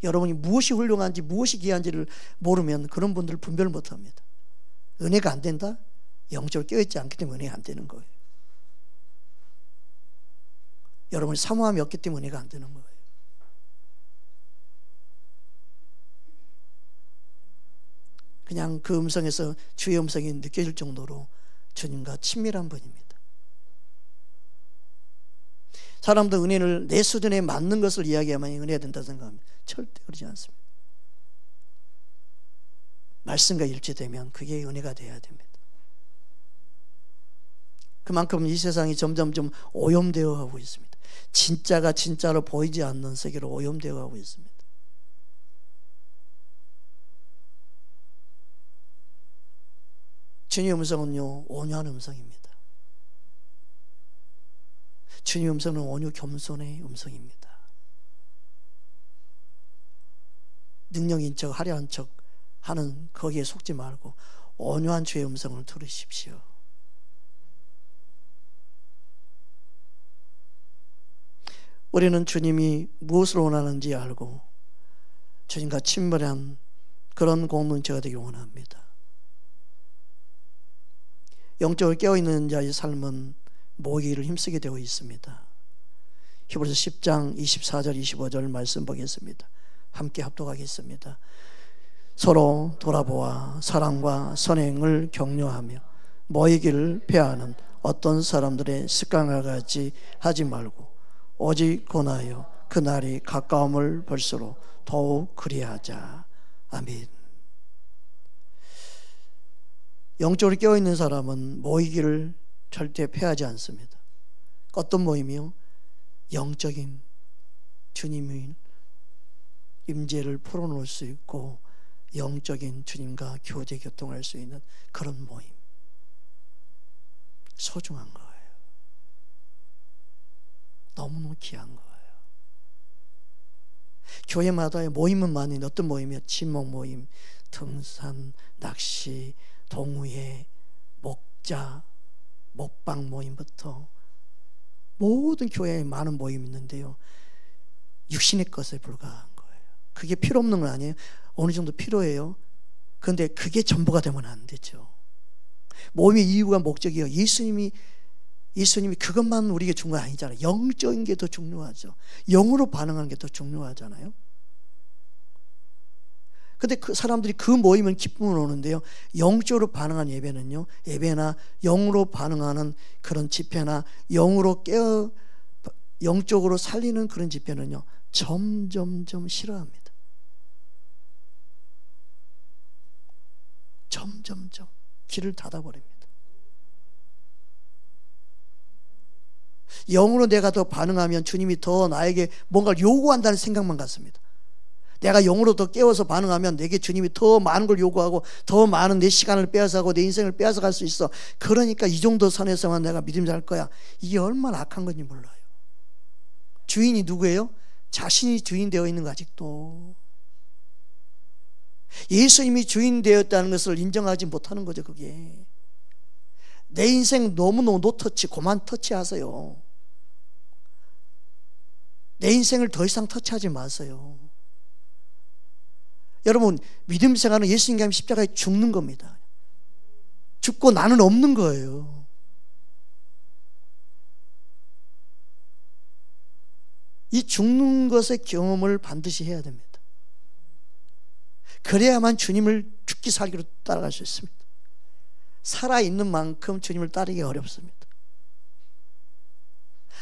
여러분이 무엇이 훌륭한지 무엇이 귀한지를 모르면 그런 분들을 분별을 못합니다. 은혜가 안 된다? 영적으로 깨어있지 않기 때문에 은혜가 안 되는 거예요. 여러분이 사모함이 없기 때문에 은혜가 안 되는 거예요. 그냥 그 음성에서 주의 음성이 느껴질 정도로 주님과 친밀한 분입니다. 사람도 은혜를 내 수준에 맞는 것을 이야기하면 은혜가 된다 생각합니다. 절대 그러지 않습니다. 말씀과 일치되면 그게 은혜가 돼야 됩니다. 그만큼 이 세상이 점점 좀 오염되어 가고 있습니다. 진짜가 진짜로 보이지 않는 세계로 오염되어 가고 있습니다. 주님의 음성은요 온유한 음성입니다. 주님의 음성은 온유 겸손의 음성입니다. 능력인 척 화려한 척 하는 거기에 속지 말고 온유한 주의 음성을 들으십시오. 우리는 주님이 무엇을 원하는지 알고 주님과 친밀한 그런 공동체가 되기 원합니다. 영적으로 깨어있는 자의 삶은 모이기를 힘쓰게 되어 있습니다. 히브리서 10장 24절 25절 말씀 보겠습니다. 함께 합독하겠습니다. 서로 돌아보아 사랑과 선행을 격려하며 모이기를 폐하는 어떤 사람들의 습관과 같이 하지 말고 오직 권하여 그날이 가까움을 볼수록 더욱 그리하자. 아멘. 영적으로 깨어있는 사람은 모이기를 절대 폐하지 않습니다. 어떤 모임이요? 영적인 주님의 임재를 풀어놓을 수 있고 영적인 주님과 교제 교통할 수 있는 그런 모임. 소중한 거예요. 너무너무 귀한 거예요. 교회마다 모임은 많은데 어떤 모임이요? 친목 모임, 등산, 낚시, 동호회, 목자, 먹방 모임부터 모든 교회에 많은 모임이 있는데요, 육신의 것에 불과한 거예요. 그게 필요 없는 건 아니에요. 어느 정도 필요해요. 그런데 그게 전부가 되면 안 되죠. 모임의 이유가 목적이에요. 예수님이 그것만 우리에게 중요한 거 아니잖아요. 영적인 게 더 중요하죠. 영으로 반응하는 게 더 중요하잖아요. 근데 그 사람들이 그 모임은 기쁨을 오는데요, 영적으로 반응한 예배는요, 예배나 영으로 반응하는 그런 집회나 영적으로 살리는 그런 집회는요, 점점점 싫어합니다. 점점점 길을 닫아버립니다. 영으로 내가 더 반응하면 주님이 더 나에게 뭔가를 요구한다는 생각만 갖습니다. 내가 영으로 더 깨워서 반응하면 내게 주님이 더 많은 걸 요구하고 더 많은 내 시간을 빼앗아가고 내 인생을 빼앗아갈 수 있어. 그러니까 이 정도 선에서만 내가 믿음 살 거야. 이게 얼마나 악한 건지 몰라요. 주인이 누구예요? 자신이 주인 되어 있는 거 아직도. 예수님이 주인 되었다는 것을 인정하지 못하는 거죠. 그게 내 인생 너무너무 노터치, 그만 터치하세요. 내 인생을 더 이상 터치하지 마세요. 여러분, 믿음 생활은 예수님과 십자가에 죽는 겁니다. 죽고 나는 없는 거예요. 이 죽는 것의 경험을 반드시 해야 됩니다. 그래야만 주님을 죽기 살기로 따라갈 수 있습니다. 살아있는 만큼 주님을 따르기 어렵습니다.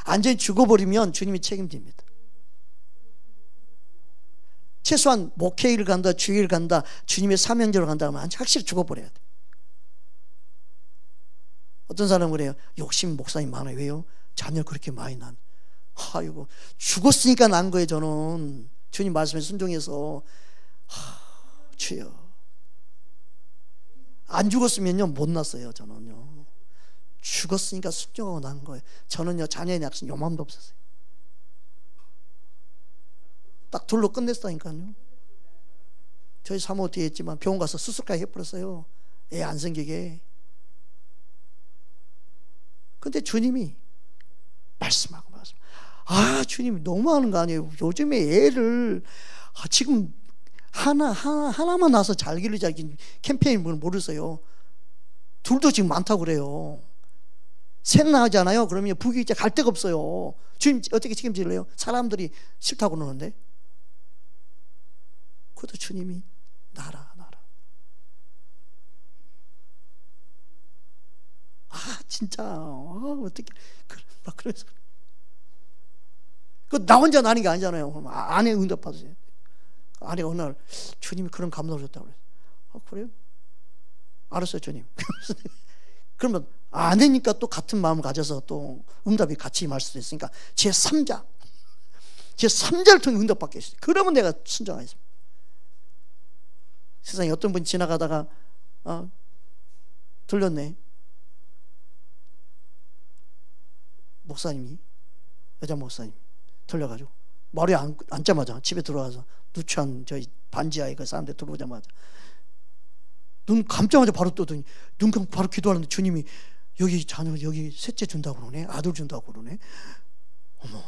완전히 죽어버리면 주님이 책임집니다. 최소한 목회일 간다, 주일 간다, 주님의 사명제로 간다 하면 확실히 죽어버려야 돼. 어떤 사람은 그래요. 욕심 목사님 많아요. 왜요? 자녀 그렇게 많이 난. 아이고, 죽었으니까 난 거예요. 저는 주님 말씀에 순종해서. 주여, 안 죽었으면요 못 났어요. 저는요 죽었으니까 순종하고 난 거예요. 저는요 자녀의 약속 요맘도 없었어요. 딱 둘로 끝냈다니까요. 저희 사모 뒤에 있지만 병원 가서 수술까지 해버렸어요. 애 안 생기게. 근데 주님이 말씀하고 주님이 너무하는 거 아니에요. 요즘에 애를 지금 하나만 나서 잘 기르자 캠페인을 모르세요. 둘도 지금 많다고 그래요. 셋 나오잖아요. 그러면 부귀자 갈 데가 없어요. 주님 어떻게 책임질래요? 사람들이 싫다고 그러는데. 그것도 주님이 나라. 진짜 어떻게 막 그래서 그 나 혼자 나는 게 아니잖아요. 아내 응답 받으세요. 아내가 어느 날 주님이 그런 감동을 줬다고 그래요. 그래요? 알았어요, 주님. 그러면 아내니까 또 같은 마음을 가져서 또 응답이 같이 임할 수도 있으니까 제3자를 통해 응답받게 했어요. 그러면 내가 순종하겠습니다. 세상에 어떤 분이 지나가다가 들렸네. 목사님이, 여자 목사님 들려가지고 머리에 앉자마자 집에 들어와서 누추한 저희 반지하에 그 사람들 들어오자마자 눈 감자마자 바로 뜨더니 눈 감고 바로 기도하는데 주님이 여기 자녀 여기 셋째 준다고 그러네. 아들 준다고 그러네. 어머,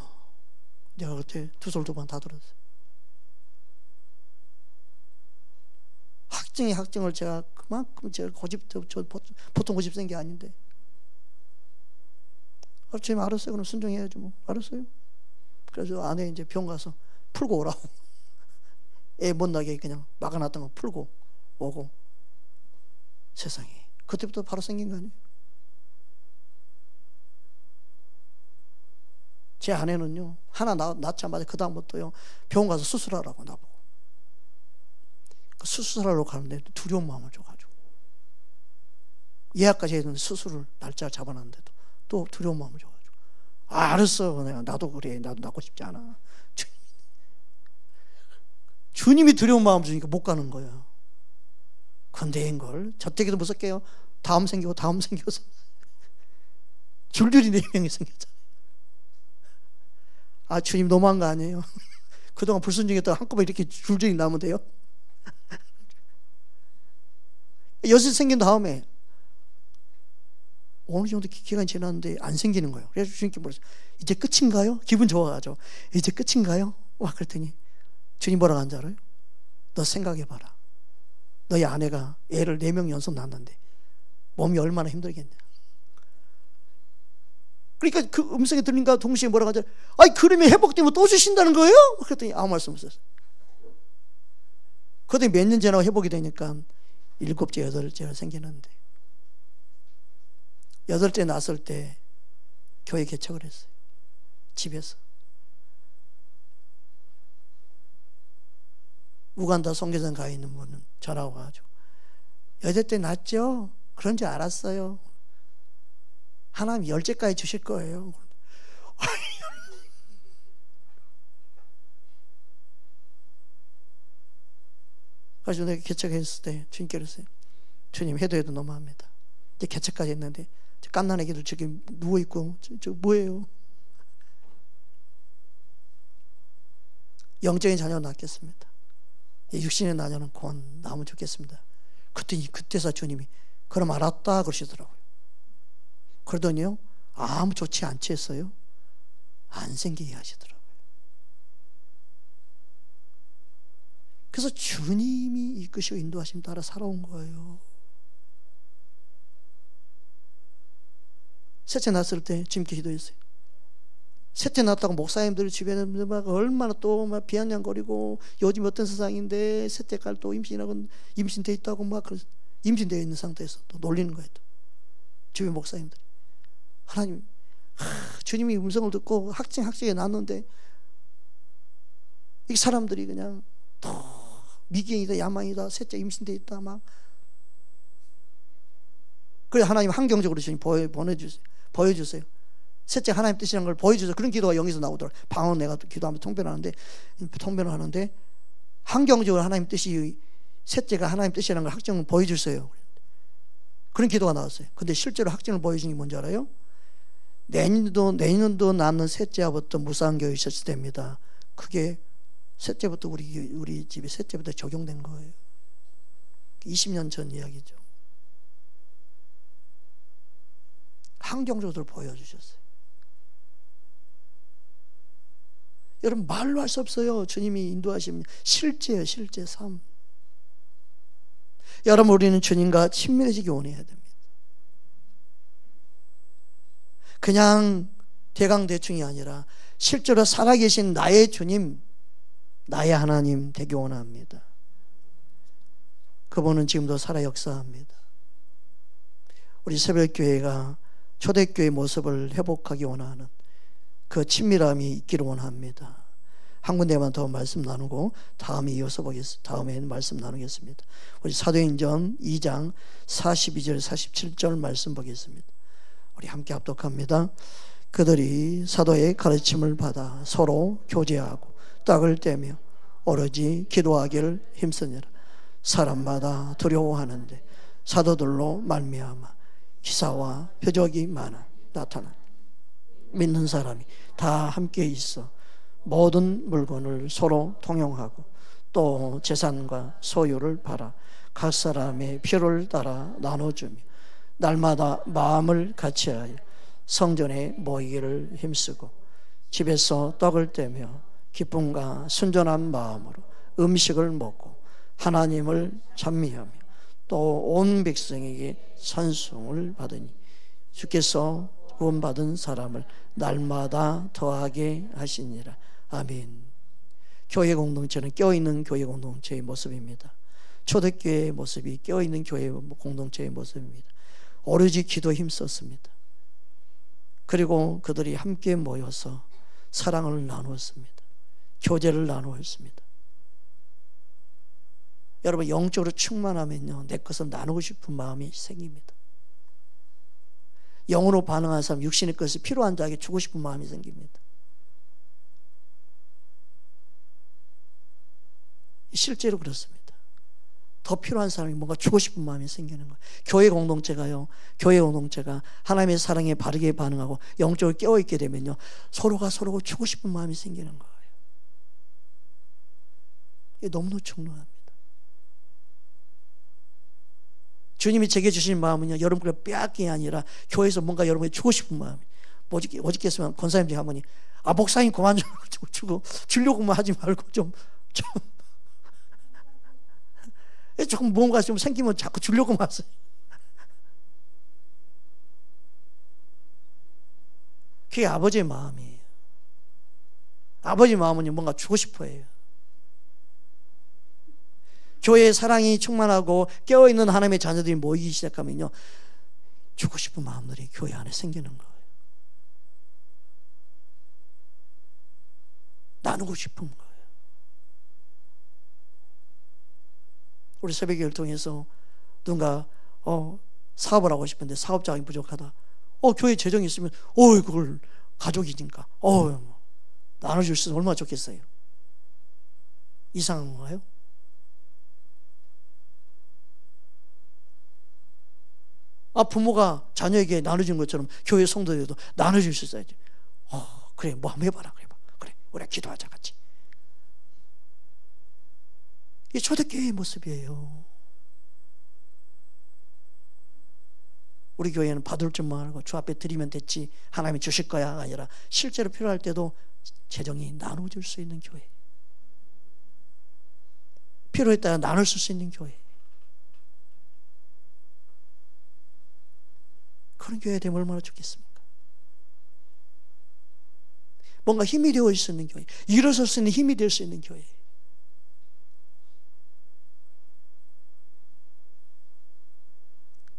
내가 그때 두 손 두 번 다 들었어요. 학증을 제가 그만큼 제가 보통 고집 센 게 아닌데. 주님 알았어요. 그럼 순종해야죠. 뭐 알았어요. 그래서 아내 이제 병 가서 풀고 오라고. 애 못 나게 그냥 막아놨던 거 풀고 오고. 세상에 그때부터 바로 생긴 거 아니에요. 제 아내는요 하나 낳자마자 그 다음부터요 병원 가서 수술하라고 나보고. 수술하러 가는데 두려운 마음을 줘가지고 예약까지 했는데 수술을 날짜 잡아놨는데도 또 두려운 마음을 줘가지고 알았어. 내가 나도 그래. 나도 낳고 싶지 않아. 주님이 두려운 마음 주니까 못 가는 거예요. 근데 이걸 저때기도 무섭게요. 다음 생겨서 줄줄이 4명이 생겼잖아요. 아 주님 너무한 거 아니에요? 그동안 불순종했다가 한꺼번에 이렇게 줄줄이 나면 돼요? 여섯 생긴 다음에 어느 정도 기간이 지났는데 안 생기는 거예요. 그래서 주님께 물었어요. 이제 끝인가요? 기분 좋아가지고 이제 끝인가요? 와 그랬더니 주님 뭐라고 하는지 알아요? 너 생각해봐라. 너희 아내가 애를 4명 연속 낳았는데 몸이 얼마나 힘들겠냐. 그러니까 그 음성이 들린가 동시에 뭐라고 하죠? 아니 그러면 회복되면 또 주신다는 거예요? 그랬더니 아무 말씀 없었어요. 그랬더니 몇 년 지나고 회복이 되니까 7째, 8째가 생기는데 8째 낳았을 때 교회 개척을 했어요. 집에서. 우간다 선교사에 가 있는 분은 전화 와가지고 8째 낳았죠? 그런 줄 알았어요. 하나님 10째까지 주실 거예요. 그래서 내가 개척했을 때 주님께 그랬어요. 주님 해도 너무합니다. 이제 개척까지 했는데 깐난 애기들 저기 누워있고 저 뭐예요? 영적인 자녀 낳겠습니다. 육신의 자녀는 곧 낳으면 좋겠습니다. 그때서 주님이 그럼 알았다 그러시더라고요. 그러더니요 아무 좋지 않지 했어요. 안 생기게 하시더라고요. 그래서 주님이 이끄시고 인도하심 따라 살아온 거예요. 셋째 낳았을 때 주님께 기도했어요. 셋째 낳았다고 목사님들 주변에 막 얼마나 또 막 비아냥거리고 요즘 어떤 세상인데 셋째 깔 또 임신돼 있다고 막 임신되어 있는 상태에서 또 놀리는 거예요. 또. 주변 목사님들이 하나님 주님이 음성을 듣고 학생에 낳았는데 이 사람들이 그냥 또 미경이다 야망이다 셋째 임신돼 있다 막 그래 하나님 환경적으로 주님 보여주세요. 셋째 하나님 뜻이라는 걸 보여주세요. 그런 기도가 여기서 나오더라고요. 방언 내가 기도하면 통변을 하는데 환경적으로 하나님 뜻이 셋째가 하나님 뜻이라는 걸 학정을 보여주세요. 그런 기도가 나왔어요. 근데 실제로 학정을 보여준 게 뭔지 알아요? 내년도 낳는 셋째부터 무상교육 실시됩니다. 그게 셋째부터 우리 집에 셋째부터 적용된 거예요. 20년 전 이야기죠. 환경적으로 보여주셨어요. 여러분 말로 할 수 없어요. 주님이 인도하시면 실제예요. 실제 삶. 여러분 우리는 주님과 친밀해지기 원해야 됩니다. 그냥 대강대충이 아니라 실제로 살아계신 나의 주님, 나의 하나님 되기 원합니다. 그분은 지금도 살아 역사합니다. 우리 새벽교회가 초대교회 모습을 회복하기 원하는 그 친밀함이 있기를 원합니다. 한 군데만 더 말씀 나누고 다음에 말씀 나누겠습니다. 우리 사도행전 2장 42절 47절 말씀 보겠습니다. 우리 함께 합독합니다. 그들이 사도의 가르침을 받아 서로 교제하고 떡을 떼며 오로지 기도하기를 힘쓰니라. 사람마다 두려워하는데 사도들로 말미암아 기사와 표적이 많아 나타나 믿는 사람이 다 함께 있어 모든 물건을 서로 통용하고 또 재산과 소유를 팔아 각 사람의 필요를 따라 나눠주며 날마다 마음을 같이하여 성전에 모이기를 힘쓰고 집에서 떡을 떼며 기쁨과 순전한 마음으로 음식을 먹고 하나님을 찬미하며 또 온 백성에게 찬송을 받으니 주께서 구원받은 사람을 날마다 더하게 하시니라. 아멘. 교회 공동체는 껴있는 교회 공동체의 모습입니다. 초대교회의 모습이 껴있는 교회 공동체의 모습입니다. 오로지 기도에 힘썼습니다. 그리고 그들이 함께 모여서 사랑을 나누었습니다. 교제를 나누었습니다. 여러분, 영적으로 충만하면요, 내 것을 나누고 싶은 마음이 생깁니다. 영으로 반응하는 사람, 육신의 것이 필요한 자에게 주고 싶은 마음이 생깁니다. 실제로 그렇습니다. 더 필요한 사람이 뭔가 주고 싶은 마음이 생기는 거예요. 교회 공동체가 하나님의 사랑에 바르게 반응하고 영적으로 깨어있게 되면요, 서로가 서로 주고 싶은 마음이 생기는 거예요. 이게 너무너무 중요합니다. 주님이 제게 주신 마음은요, 여러분께 빼앗기 아니라 교회에서 뭔가 여러분이 주고 싶은 마음이. 어저께였으면 권사님들이 하더니, 목사님 그만 주고 주려고만 하지 말고 조금 뭔가 좀 생기면 자꾸 주려고만 하세요. 그게 아버지의 마음이에요. 아버지의 마음은 뭔가 주고 싶어 해요. 교회의 사랑이 충만하고 깨어있는 하나님의 자녀들이 모이기 시작하면요, 주고 싶은 마음들이 교회 안에 생기는 거예요. 나누고 싶은 거예요. 우리 새벽기를 통해서 누군가 사업을 하고 싶은데 사업 자금이 부족하다. 교회 재정이 있으면 그걸 가족이니까 나눠줄 수 있으면 얼마나 좋겠어요. 이상한 건가요? 부모가 자녀에게 나눠준 것처럼 교회 성도들도 나눠줄 수 있어야지. 그래, 뭐 한번 해봐라. 그래, 우리가 기도하자 같이. 이게 초대교회의 모습이에요. 우리 교회는 받을 줄만 알고 주 앞에 드리면 됐지, 하나님이 주실 거야 아니라 실제로 필요할 때도 재정이 나눠줄 수 있는 교회, 필요에 따라 나눌 수 있는 교회, 그런 교회가 되면 얼마나 좋겠습니까? 뭔가 힘이 되어 있을 수 있는 교회, 일어설 수 있는 힘이 될 수 있는 교회.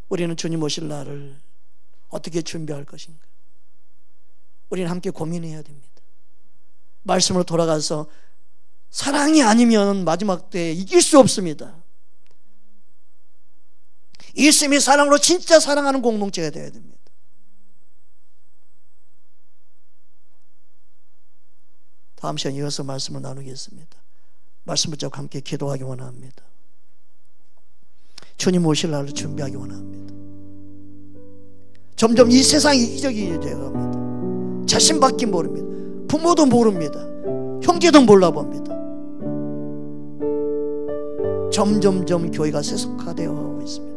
우리는 주님 오실 날을 어떻게 준비할 것인가? 우리는 함께 고민해야 됩니다. 말씀으로 돌아가서 사랑이 아니면 마지막 때에 이길 수 없습니다. 예수님의 사랑으로 진짜 사랑하는 공동체가 되어야 됩니다. 다음 시간 이어서 말씀을 나누겠습니다. 말씀 붙잡고 함께 기도하기 원합니다. 주님 오실 날을 준비하기 원합니다. 점점 이 세상이 이기적이 되어갑니다. 자신밖에 모릅니다. 부모도 모릅니다. 형제도 몰라봅니다. 점점점 교회가 세속화되어 가고 있습니다.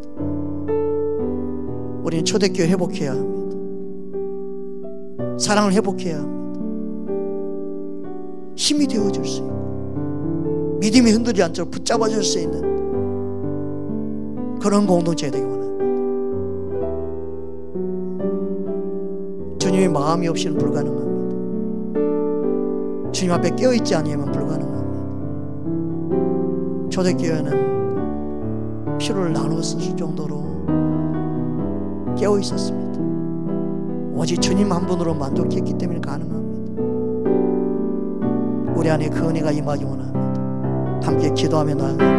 우리는 초대교회 회복해야 합니다. 사랑을 회복해야 합니다. 힘이 되어줄 수 있고 믿음이 흔들리지 않도록 붙잡아줄 수 있는 그런 공동체가 되기 원합니다. 주님의 마음이 없이는 불가능합니다. 주님 앞에 깨어있지 않으면 불가능합니다. 초대교회는 피로를 나누어 쓸 정도로 깨어있었습니다. 오직 주님 한 분으로 만족했기 때문에 가능합니다. 우리 안에 그 은혜가 임하기 원합니다. 함께 기도하며 나아갑니다.